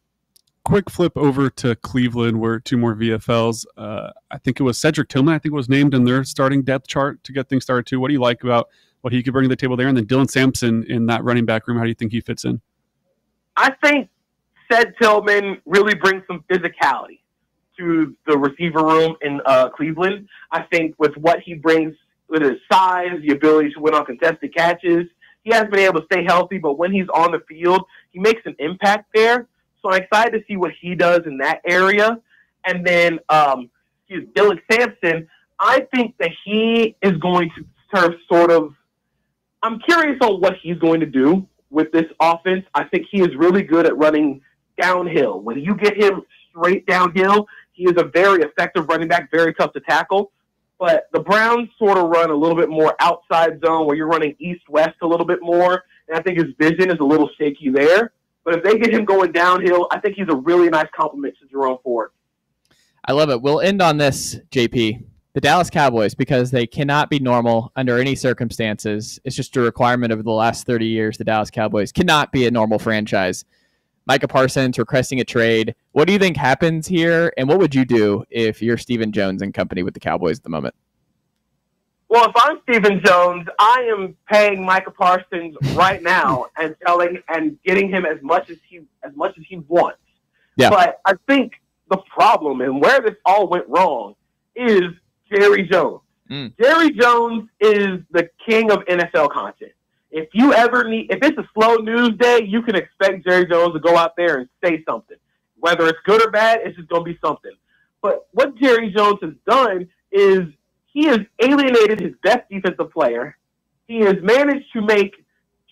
Quick flip over to Cleveland where two more VFLs. I think it was Cedric Tillman, was named in their starting depth chart to get things started too. What do you like about what he could bring to the table there? And then Dylan Sampson in that running back room, how do you think he fits in? I think Ced Tillman really brings some physicality to the receiver room in Cleveland. I think with what he brings with his size, the ability to win on contested catches, he hasn't been able to stay healthy, but when he's on the field, he makes an impact there. So I'm excited to see what he does in that area. And then Dylan Sampson, I think that he is going to I'm curious on what he's going to do with this offense. I think he is really good at running downhill. When you get him straight downhill, he is a very effective running back, very tough to tackle. But the Browns sort of run a little bit more outside zone where you're running east-west a little bit more. And I think his vision is a little shaky there. But if they get him going downhill, I think he's a really nice compliment to Jerome Ford. I love it. We'll end on this, JP. The Dallas Cowboys, because they cannot be normal under any circumstances. It's just a requirement of the last 30 years. The Dallas Cowboys cannot be a normal franchise. Micah Parsons requesting a trade. What do you think happens here? And what would you do if you're Stephen Jones and company with the Cowboys at the moment? Well, if I'm Stephen Jones, I am paying Micah Parsons right now and getting him as much as he wants. Yeah. But I think the problem and where this all went wrong is Jerry Jones. Jerry Jones is the king of NFL content. If it's a slow news day, you can expect Jerry Jones to go out there and say something. Whether it's good or bad, it's just going to be something. But what Jerry Jones has done is he has alienated his best defensive player. He has managed to make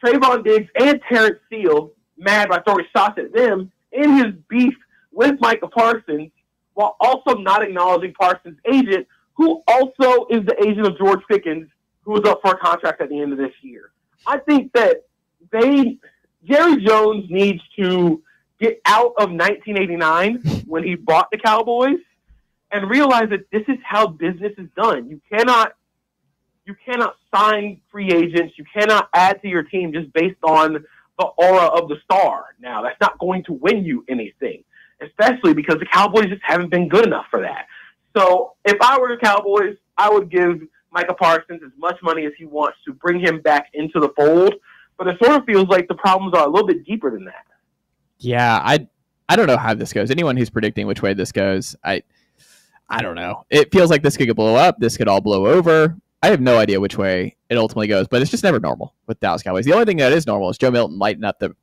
Trayvon Diggs and Terrence Steele mad by throwing shots at them in his beef with Micah Parsons while also not acknowledging Parsons' agent, who also is the agent of George Pickens, who is up for a contract at the end of this year. I think that Jerry Jones needs to get out of 1989 when he bought the Cowboys and realize that this is how business is done. You cannot sign free agents. You cannot add to your team just based on the aura of the star. Now, that's not going to win you anything, especially because the Cowboys just haven't been good enough for that. So if I were the Cowboys, I would give Micah Parsons as much money as he wants to bring him back into the fold. But it sort of feels like the problems are a little bit deeper than that. Yeah, I don't know how this goes. Anyone who's predicting which way this goes, I don't know. It feels like this could blow up. This could all blow over. I have no idea which way it ultimately goes, but it's just never normal with Dallas Cowboys. The only thing that is normal is Joe Milton lighting up the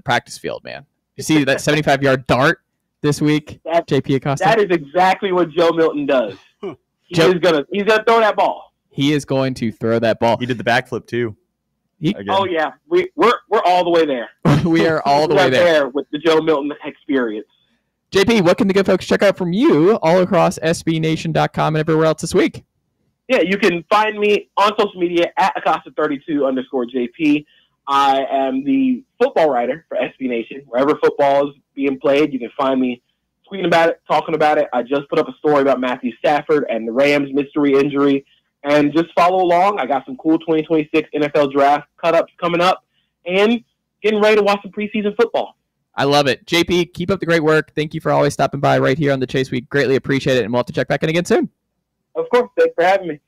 practice field, man. You see that 75-yard dart this week, JP Acosta? That is exactly what Joe Milton does. He's gonna throw that ball. He is going to throw that ball. He did the backflip too. Oh yeah, we're all the way there. We are all the way there with the Joe Milton experience. JP, what can the good folks check out from you all across SBNation.com and everywhere else this week? Yeah, you can find me on social media at Acosta32_JP. I am the football writer for SB Nation. Wherever football is being played, you can find me tweeting about it, talking about it. I just put up a story about Matthew Stafford and the Rams mystery injury. And just follow along. I got some cool 2026 NFL draft cut-ups coming up and getting ready to watch some preseason football. I love it. JP, keep up the great work. Thank you for always stopping by right here on The Chase. We greatly appreciate it, and we'll have to check back in again soon. Of course. Thanks for having me.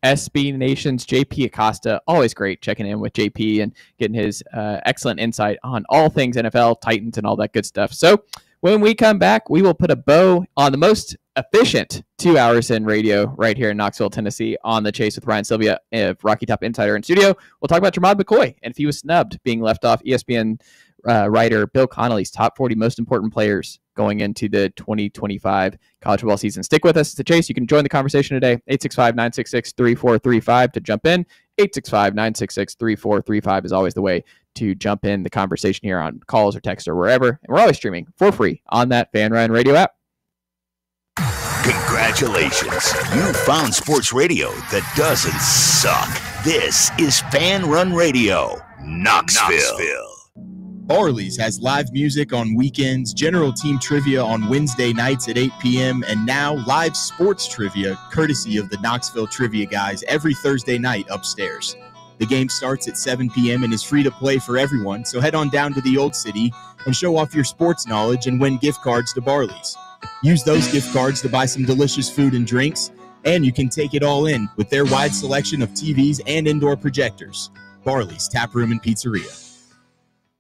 SB Nation's JP Acosta. Always great checking in with JP and getting his excellent insight on all things NFL, Titans, and all that good stuff. So when we come back, we will put a bow on the most efficient 2 hours in radio right here in Knoxville, Tennessee on The Chase with Ryan Sylvia of Rocky Top Insider in studio. We'll talk about Jermod McCoy and if he was snubbed, being left off ESPN writer Bill Connolly's top 40 most important players going into the 2025 college football season. Stick with us. It's The Chase. You can join the conversation today. 865-966-3435 to jump in. 865-966-3435 is always the way to jump in the conversation here on calls or text or wherever. And we're always streaming for free on that Fan Run Radio app. Congratulations. You found sports radio that doesn't suck. This is Fan Run Radio, Knoxville. Barley's has live music on weekends, general team trivia on Wednesday nights at 8 p.m., and now live sports trivia courtesy of the Knoxville Trivia Guys every Thursday night upstairs. The game starts at 7 p.m. and is free to play for everyone, so head on down to the Old City and show off your sports knowledge and win gift cards to Barley's. Use those gift cards to buy some delicious food and drinks, and you can take it all in with their wide selection of TVs and indoor projectors. Barley's Tap Room and Pizzeria.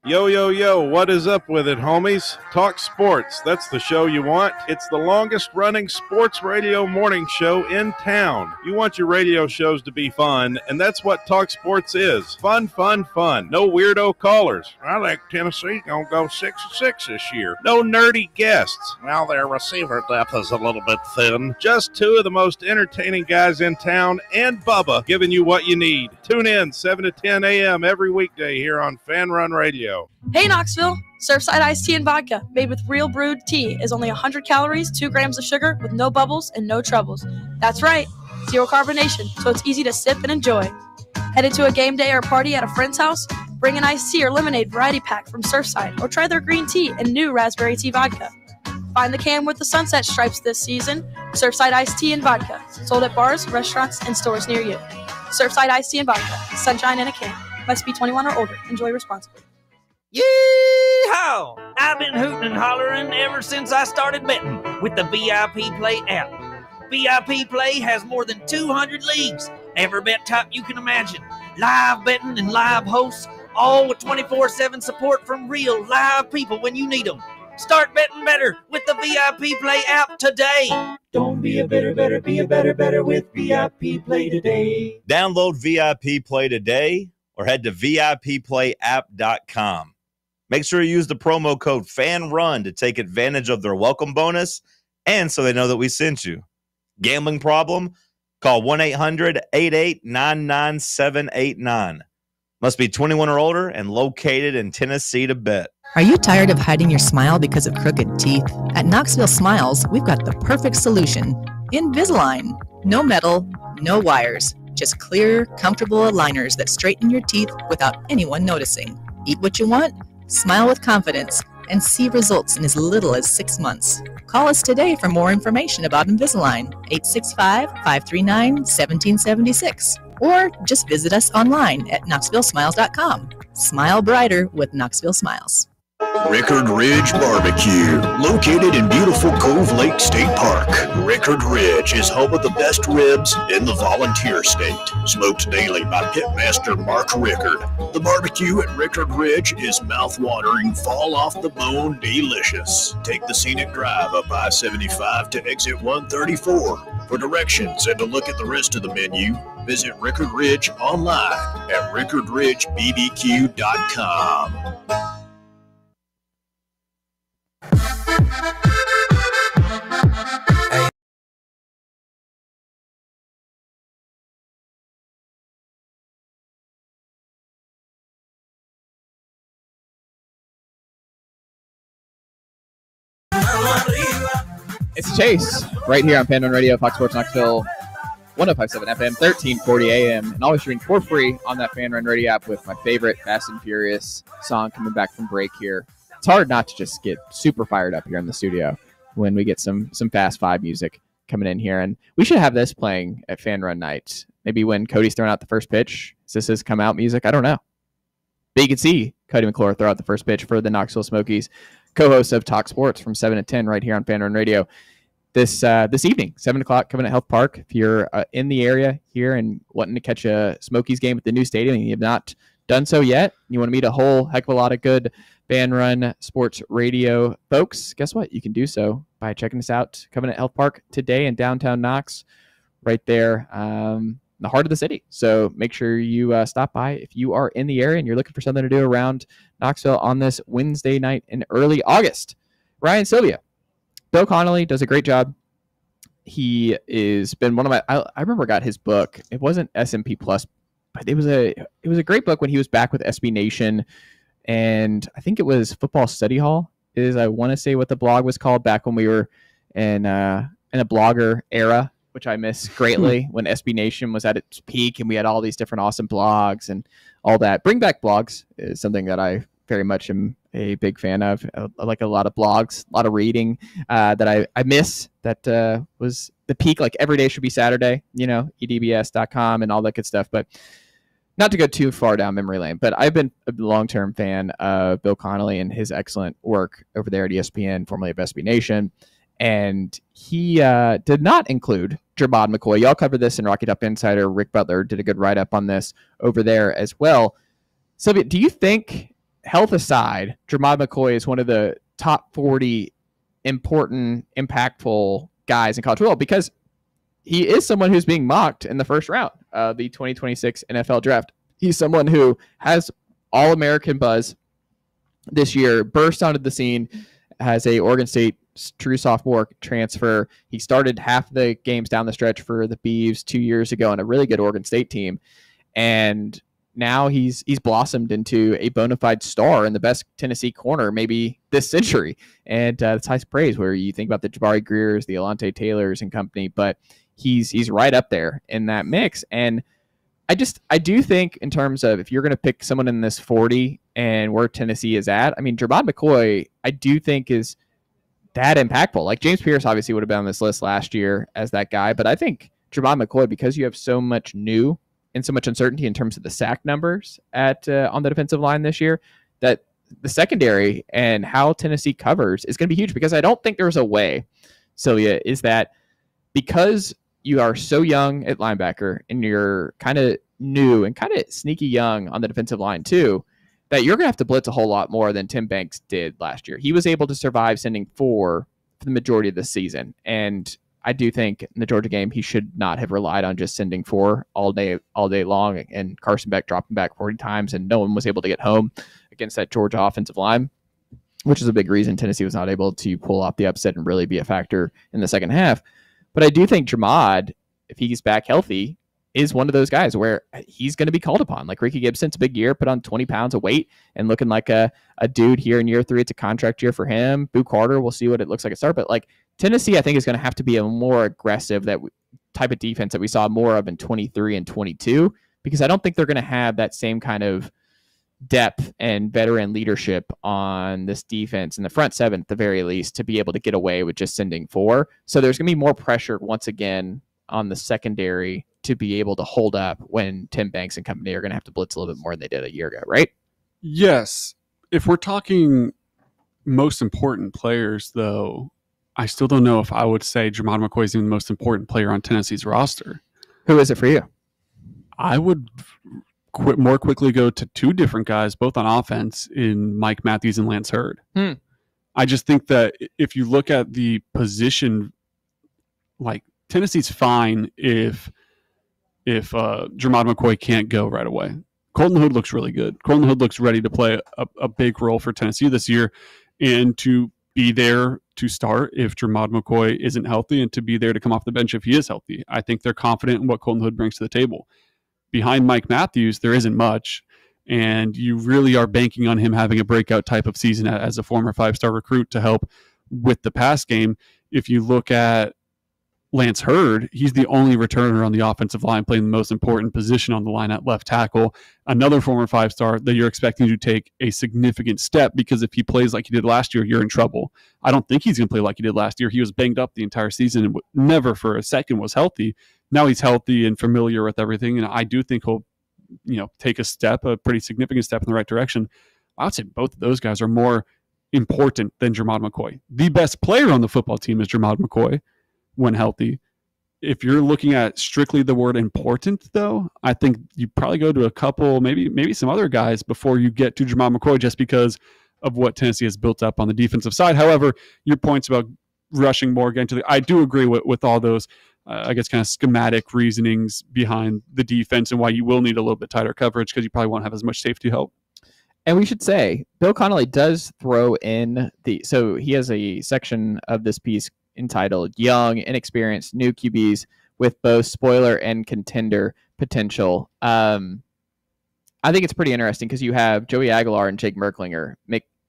Yo, yo, yo, what is up with it, homies? Talk Sports, that's the show you want. It's the longest running sports radio morning show in town. You want your radio shows to be fun, and that's what Talk Sports is. Fun, fun, fun. No weirdo callers. I think Tennessee gonna go 6-6 this year. No nerdy guests. Well, their receiver depth is a little bit thin. Just two of the most entertaining guys in town, and Bubba giving you what you need. Tune in 7 to 10 a.m. every weekday here on Fan Run Radio. Hey Knoxville! Surfside iced tea and vodka made with real brewed tea is only 100 calories, 2 grams of sugar with no bubbles and no troubles. That's right, zero carbonation, so it's easy to sip and enjoy. Headed to a game day or party at a friend's house? Bring an iced tea or lemonade variety pack from Surfside or try their green tea and new raspberry tea vodka. Find the can with the sunset stripes this season. Surfside iced tea and vodka, sold at bars, restaurants, and stores near you. Surfside iced tea and vodka, sunshine in a can. Must be 21 or older. Enjoy responsibly. Yee-haw! I've been hooting and hollering ever since I started betting with the VIP Play app. VIP Play has more than 200 leagues, every bet type you can imagine, live betting and live hosts, all with 24/7 support from real live people when you need them. Start betting better with the VIP Play app today. Don't be a better, be a better with VIP Play today. Download VIP Play today or head to VIPPlayApp.com. Make sure you use the promo code FANRUN to take advantage of their welcome bonus and so they know that we sent you. Gambling problem? Call 1-800-88-99789. Must be 21 or older and located in Tennessee to bet. Are you tired of hiding your smile because of crooked teeth? At Knoxville Smiles, we've got the perfect solution. Invisalign. No metal, no wires. Just clear, comfortable aligners that straighten your teeth without anyone noticing. Eat what you want, smile with confidence, and see results in as little as 6 months. Call us today for more information about Invisalign, 865-539-1776. Or just visit us online at knoxvillesmiles.com. Smile brighter with Knoxville Smiles. Rickard Ridge Barbecue, located in beautiful Cove Lake State Park. Rickard Ridge is home of the best ribs in the Volunteer State. Smoked daily by Pitmaster Mark Rickard. The barbecue at Rickard Ridge is mouth-watering, fall-off-the-bone delicious. Take the scenic drive up I-75 to exit 134. For directions and to look at the rest of the menu, visit Rickard Ridge online at rickardridgebbq.com. It's Chase right here on Fan Run Radio, Fox Sports Knoxville, 105.7 FM, 1340 AM, and always streaming for free on that Fan Run Radio app with my favorite Fast and Furious song coming back from break here. It's hard not to just get super fired up here in the studio when we get some Fast Five music coming in here, and we should have this playing at Fan Run night. Maybe when Cody's throwing out the first pitch, is this his come out music? I don't know. But you can see Cody McClure throw out the first pitch for the Knoxville Smokies, co-host of Talk Sports from 7 to 10 right here on Fan Run Radio. This evening, 7 o'clock, Covenant Health Park. If you're in the area here and wanting to catch a Smokies game at the new stadium and you have not done so yet, you want to meet a whole heck of a lot of good Fan Run Sports Radio folks, guess what? You can do so by checking us out, Covenant Health Park today in downtown Knox, right there in the heart of the city. So make sure you stop by if you are in the area and you're looking for something to do around Knoxville on this Wednesday night in early August. Ryan Sylvia. Bill Connolly does a great job. He is been one of my. I remember I got his book. It wasn't S&P Plus, but it was a great book when he was back with SB Nation, and I think it was Football Study Hall. I want to say what the blog was called back when we were in a blogger era, which I miss greatly when SB Nation was at its peak and we had all these different awesome blogs and all that. Bring back blogs is something that I very much am a big fan of. I like a lot of blogs, a lot of reading that I miss. That was the peak. Like every day should be Saturday, edbs.com and all that good stuff. But not to go too far down memory lane, but I've been a long-term fan of Bill Connolly and his excellent work over there at ESPN, formerly of SB Nation. And he did not include Jermod McCoy. Y'all covered this in Rocky Top Insider. Rick Butler did a good write-up on this over there as well. Sylvia, do you think, health aside, Jermod McCoy is one of the top 40 important, impactful guys in college football? Because he is someone who's being mocked in the first round of the 2026 NFL draft. He's someone who has All-American buzz this year, burst onto the scene, has a Oregon State true sophomore transfer. He started half the games down the stretch for the Beavs 2 years ago on a really good Oregon State team. And now he's blossomed into a bona fide star and the best Tennessee corner maybe this century. And it's high praise where you think about the Jabari Greers, the Alontae Taylors and company, but he's right up there in that mix. And I do think in terms of if you're going to pick someone in this 40 and where Tennessee is at, I mean, Jermod McCoy, I do think is that impactful. Like James Pierce obviously would have been on this list last year as that guy, but I think Jermod McCoy, because you have so much new and so much uncertainty in terms of the sack numbers at on the defensive line this year, that the secondary and how Tennessee covers is going to be huge. Because I don't think there's a way, Celia, is that because you are so young at linebacker and you're kind of new and kind of sneaky young on the defensive line too, that you're going to have to blitz a whole lot more than Tim Banks did last year. He was able to survive sending 4 for the majority of the season. And I do think in the Georgia game, he should not have relied on just sending 4 all day long, and Carson Beck dropping back 40 times and no one was able to get home against that Georgia offensive line, which is a big reason Tennessee was not able to pull off the upset and really be a factor in the second half. But I do think Jermod, if he's back healthy, is one of those guys where he's going to be called upon. Like Ricky Gibson's a big year, put on 20 pounds of weight and looking like a dude here in year 3. It's a contract year for him. Boo Carter, we'll see what it looks like at start. But like Tennessee, I think is going to have to be a more aggressive type of defense that we saw more of in 23 and 22, because I don't think they're going to have that same kind of depth and veteran leadership on this defense in the front 7 at the very least to be able to get away with just sending 4. So there's going to be more pressure once again on the secondary to be able to hold up when Tim Banks and company are going to have to blitz a little bit more than they did a year ago, right? Yes. If we're talking most important players, though, I still don't know if I would say Jermod McCoy is even the most important player on Tennessee's roster. Who is it for you? I would more quickly go to 2 different guys, both on offense, in Mike Matthews and Lance Hurd. I just think that if you look at the position, like Tennessee's fine if Jermod McCoy can't go right away. Colton Hood looks really good. Colton Hood looks ready to play a big role for Tennessee this year, and to be there to start if Jermod McCoy isn't healthy, and to be there to come off the bench if he is healthy. I think they're confident in what Colton Hood brings to the table. Behind Mike Matthews, there isn't much, and you really are banking on him having a breakout type of season as a former 5-star recruit to help with the pass game. If you look at Lance Hurd, he's the only returner on the offensive line playing the most important position on the line at left tackle. Another former 5-star that you're expecting to take a significant step, because if he plays like he did last year, you're in trouble. I don't think he's going to play like he did last year. He was banged up the entire season and never for a second was healthy. Now he's healthy and familiar with everything, and I do think he'll, take a pretty significant step in the right direction. I would say both of those guys are more important than Jermod McCoy. The best player on the football team is Jermod McCoy when healthy. If you're looking at strictly the word important, though, I think you probably go to a couple, maybe some other guys before you get to Jermod McCoy, just because of what Tennessee has built up on the defensive side. However, your points about rushing more again I do agree with all those, I guess, kind of schematic reasonings behind the defense and why you will need a little bit tighter coverage, because you probably won't have as much safety help. And we should say, Bill Connolly does throw in so he has a section of this piece entitled Young, Inexperienced, New QBs with both spoiler and contender potential. I think it's pretty interesting because you have Joey Aguilar and Jake Merklinger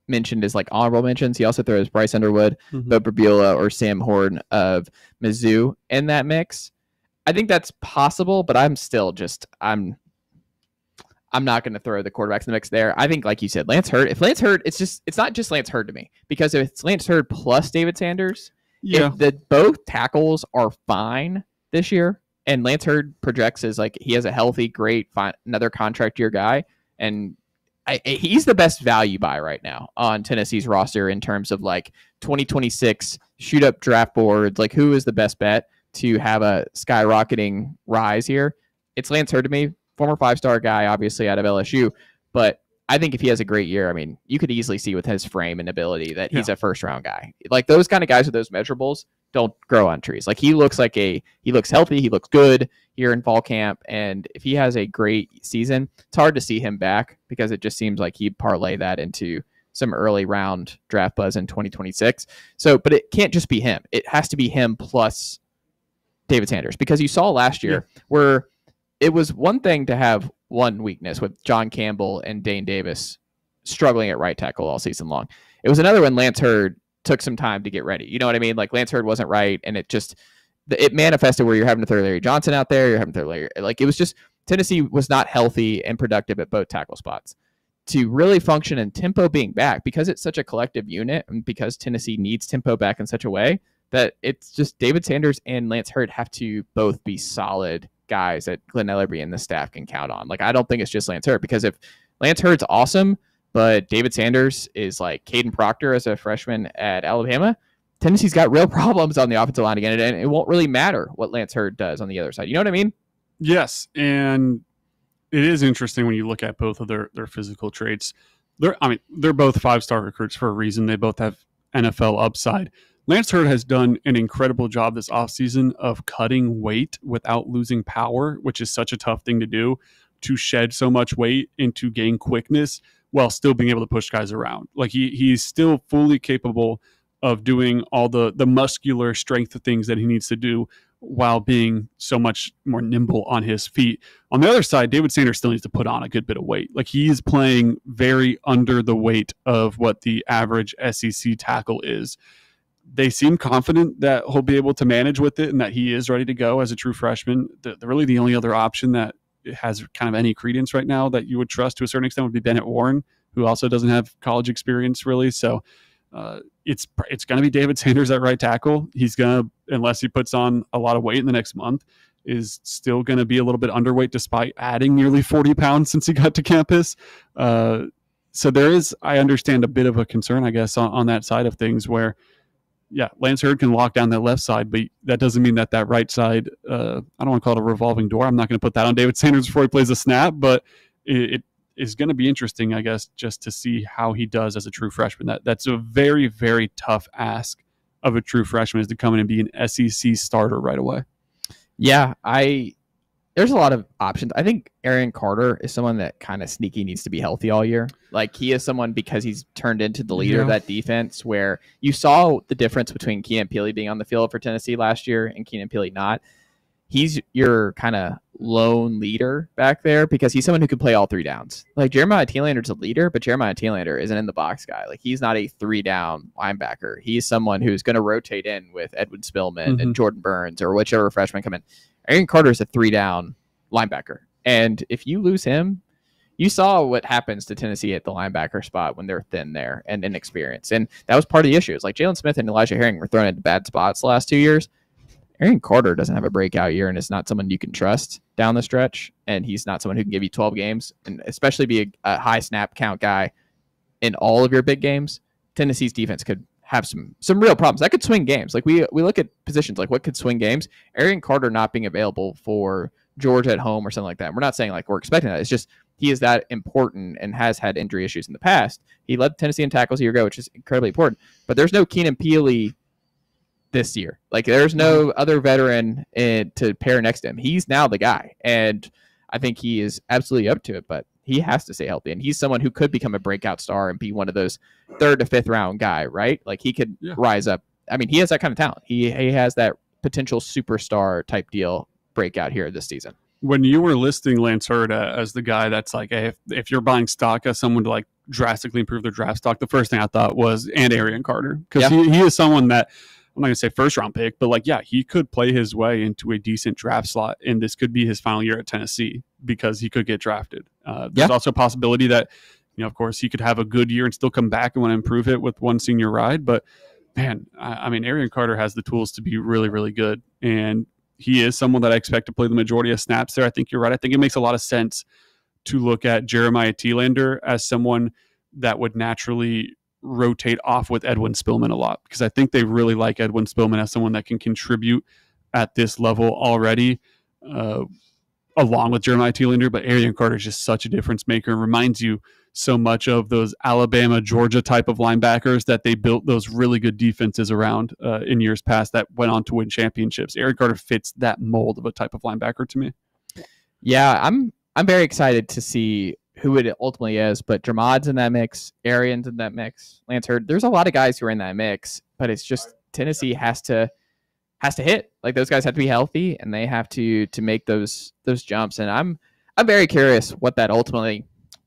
mentioned as like honorable mentions. He also throws Bryce Underwood, Bo Babula, or Sam Horn of Mizzou in that mix. I think that's possible, but I'm still I'm not going to throw the quarterbacks in the mix there. I think, like you said, Lance Hurd. If Lance Hurd, it's not just Lance Hurd to me, because if it's Lance Hurd plus David Sanders, if both tackles are fine this year, and Lance Hurd projects as like he has a healthy, great, fine, another contract year guy, and he's the best value buy right now on Tennessee's roster in terms of like 2026 shoot up draft boards. Like, who is the best bet to have a skyrocketing rise here? It's Lance Hurd to me, former 5-star guy, obviously out of LSU, but I think if he has a great year, I mean, you could easily see with his frame and ability that he's a first-round guy. Like, those kind of guys with those measurables don't grow on trees. Like, he looks healthy, he looks good here in fall camp, and if he has a great season, it's hard to see him back, because it just seems like he'd parlay that into some early round draft buzz in 2026. So, but it can't just be him. It has to be him plus David Sanders, because you saw last year where it was one thing to have one weakness with John Campbell and Dane Davis struggling at right tackle all season long. It was another when Lance Hurd took some time to get ready. You know what I mean? Like, Lance Hurd wasn't right, and it manifested where you're having to throw Larry Johnson out there. You're having to throw Larry. Like, it was just Tennessee was not healthy and productive at both tackle spots to really function, and tempo being back, because it's such a collective unit, and because Tennessee needs tempo back in such a way that it's just David Sanders and Lance Hurd have to both be solid guys that Glenn Ellerby and the staff can count on. Like, I don't think it's just Lance Hurd, because if Lance Hurd's awesome, but David Sanders is like Caden Proctor as a freshman at Alabama, Tennessee's got real problems on the offensive line again, and it won't really matter what Lance Hurd does on the other side. You know what I mean? Yes, and it is interesting when you look at both of their physical traits. They're both 5-star recruits for a reason. They both have NFL upside. Lance Hurd has done an incredible job this offseason of cutting weight without losing power, which is such a tough thing to do, to shed so much weight and to gain quickness while still being able to push guys around. Like, he's still fully capable of doing all the muscular strength things that he needs to do while being so much more nimble on his feet. On the other side, David Sanders still needs to put on a good bit of weight. Like, he's playing very under the weight of what the average SEC tackle is. They seem confident that he'll be able to manage with it and that he is ready to go as a true freshman. Really the only other option that has kind of any credence right now that you would trust to a certain extent would be Bennett Warren, who also doesn't have college experience really. So it's going to be David Sanders at right tackle. He's going to, unless he puts on a lot of weight in the next month, is still going to be a little bit underweight despite adding nearly 40 pounds since he got to campus. So there is, I understand, a bit of a concern, I guess, on that side of things where, yeah, Lance Hurd can lock down that left side, but that doesn't mean that right side, I don't want to call it a revolving door. I'm not going to put that on David Sanders before he plays a snap, but it is going to be interesting, I guess, just to see how he does as a true freshman. That's a very, very tough ask of a true freshman, is to come in and be an SEC starter right away. Yeah, there's a lot of options. I think Arian Carter is someone that kind of sneaky needs to be healthy all year. Like, he is someone, because he's turned into the leader of that defense, where you saw the difference between Keenan Peely being on the field for Tennessee last year and Keenan Peely not. He's your kind of lone leader back there because he's someone who can play all three downs. Like, Jeremiah Telander a leader, but Jeremiah Telander isn't in the box guy. Like, he's not a 3-down linebacker. He's someone who's going to rotate in with Edwin Spillman and Jordan Burns or whichever freshman come in. Arian Carter is a 3-down linebacker. And if you lose him, you saw what happens to Tennessee at the linebacker spot when they're thin there and inexperienced. And that was part of the issue. It's like Jalen Smith and Elijah Herring were thrown into bad spots the last 2 years. Arian Carter doesn't have a breakout year and is not someone you can trust down the stretch. And he's not someone who can give you 12 games and especially be a high snap count guy in all of your big games. Tennessee's defense could have some real problems. That could swing games. Like, we look at positions like what could swing games. Arian Carter not being available for Georgia at home or something like that. We're not saying like we're expecting that. It's just he is that important and has had injury issues in the past. He led Tennessee in tackles a year ago, which is incredibly important. But there's no Keenan Peely this year. Like, there's no other veteran to pair next to him. He's now the guy. And I think he is absolutely up to it, but he has to stay healthy. And he's someone who could become a breakout star and be one of those 3rd to 5th round guy, right? Like, he could rise up. I mean, he has that kind of talent. He has that potential superstar type deal breakout here this season. When you were listing Lance Hurd as the guy that's like, hey, if you're buying stock as someone to like drastically improve their draft stock, the first thing I thought was Arian Carter, because he is someone that, I'm not going to say first round pick, but like, yeah, he could play his way into a decent draft slot, and this could be his final year at Tennessee because he could get drafted. There's also a possibility that, of course, he could have a good year and still come back and want to improve it with one senior ride. But man, I mean, Arian Carter has the tools to be really, really good. And he is someone that I expect to play the majority of snaps there. I think you're right. I think it makes a lot of sense to look at Jeremiah Telander as someone that would naturally rotate off with Edwin Spillman a lot, because I think they really like Edwin Spillman as someone that can contribute at this level already, along with Jeremiah Telander. But Arian Carter is just such a difference maker and reminds you so much of those Alabama, Georgia type of linebackers that they built those really good defenses around in years past that went on to win championships. Arian Carter fits that mold of a type of linebacker to me. Yeah, I'm very excited to see who it ultimately is, but Jermad's in that mix, Arian's in that mix, Lance Hurd. There's a lot of guys who are in that mix, but it's just Tennessee has to hit. Like, those guys have to be healthy and they have to make those jumps. And I'm very curious what that ultimately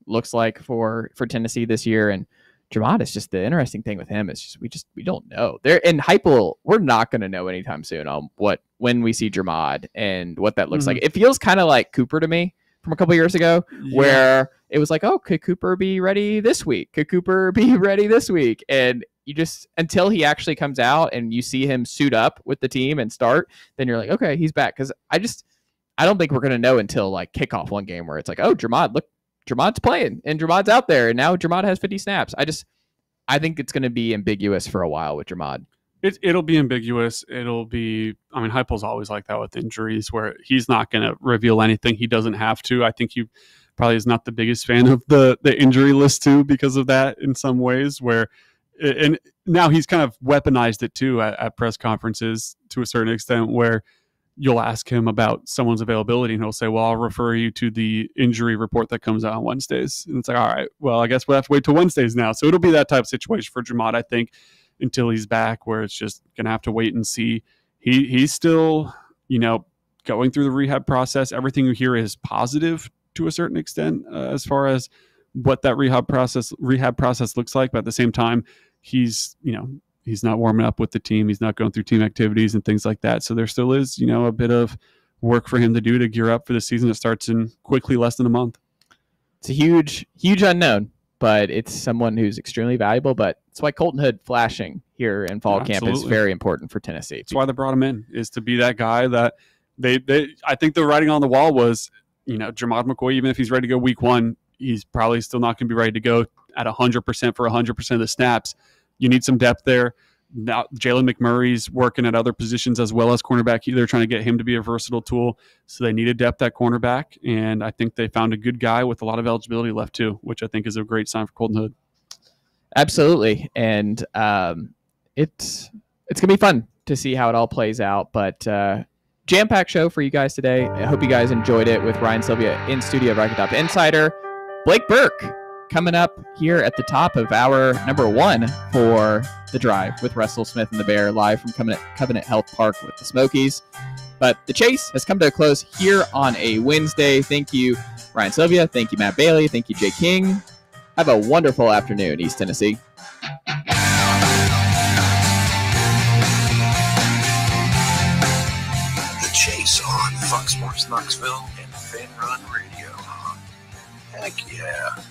looks like for Tennessee this year. And Jermad is just the interesting thing with him is just we don't know. There in Heupel, we're not going to know anytime soon on when we see Jermad and what that looks like. It feels kind of like Cooper to me from a couple years ago, where it was like, oh, could Cooper be ready this week? Could Cooper be ready this week? And you just, until he actually comes out and you see him suit up with the team and start, then you're like, okay, he's back. Because I don't think we're going to know until like kickoff one game where it's like, oh, Jermad, look, Jermad's playing and Jermad's out there and now Jermad has 50 snaps. I think it's going to be ambiguous for a while with Jermad. It'll be ambiguous. It'll be, I mean, Heupel's always like that with injuries where he's not going to reveal anything he doesn't have to. I think he probably is not the biggest fan of the injury list too, because of that in some ways, where, and now he's kind of weaponized it too at press conferences to a certain extent, where you'll ask him about someone's availability and he'll say, well, I'll refer you to the injury report that comes out on Wednesdays. And it's like, all right, well, I guess we'll have to wait till Wednesdays now. So it'll be that type of situation for Jermad, I think, until he's back, where it's just going to have to wait and see. He's still, going through the rehab process. Everything you hear is positive to a certain extent as far as what that rehab process looks like. But at the same time, he's not warming up with the team. He's not going through team activities and things like that. So there still is, a bit of work for him to do to gear up for the season that starts in quickly less than a month. It's a huge unknown, but it's someone who's extremely valuable. But that's why Colton Hood flashing here in fall camp is very important for Tennessee. That's why they brought him in, is to be that guy that I think the writing on the wall was, Jermod McCoy, even if he's ready to go week 1, he's probably still not going to be ready to go at 100% for 100% of the snaps. You need some depth there. Now, Jalen McMurray's working at other positions as well as cornerback. They're trying to get him to be a versatile tool. So they needed depth at cornerback. And I think they found a good guy with a lot of eligibility left too, which I think is a great sign for Colton Hood. Absolutely. And it's going to be fun to see how it all plays out. But jam-packed show for you guys today. I hope you guys enjoyed it with Ryan Sylvia in studio, Rocky Top Insider. Blake Burke coming up here at the top of hour number 1 for The Drive with Russell Smith and the Bear, live from Covenant Health Park with the Smokies. But the chase has come to a close here on a Wednesday. Thank you, Ryan Sylvia. Thank you, Matt Bailey. Thank you, Jay King. Have a wonderful afternoon, East Tennessee. The Chase on Fox Sports Knoxville and Fan Run Radio. Heck yeah.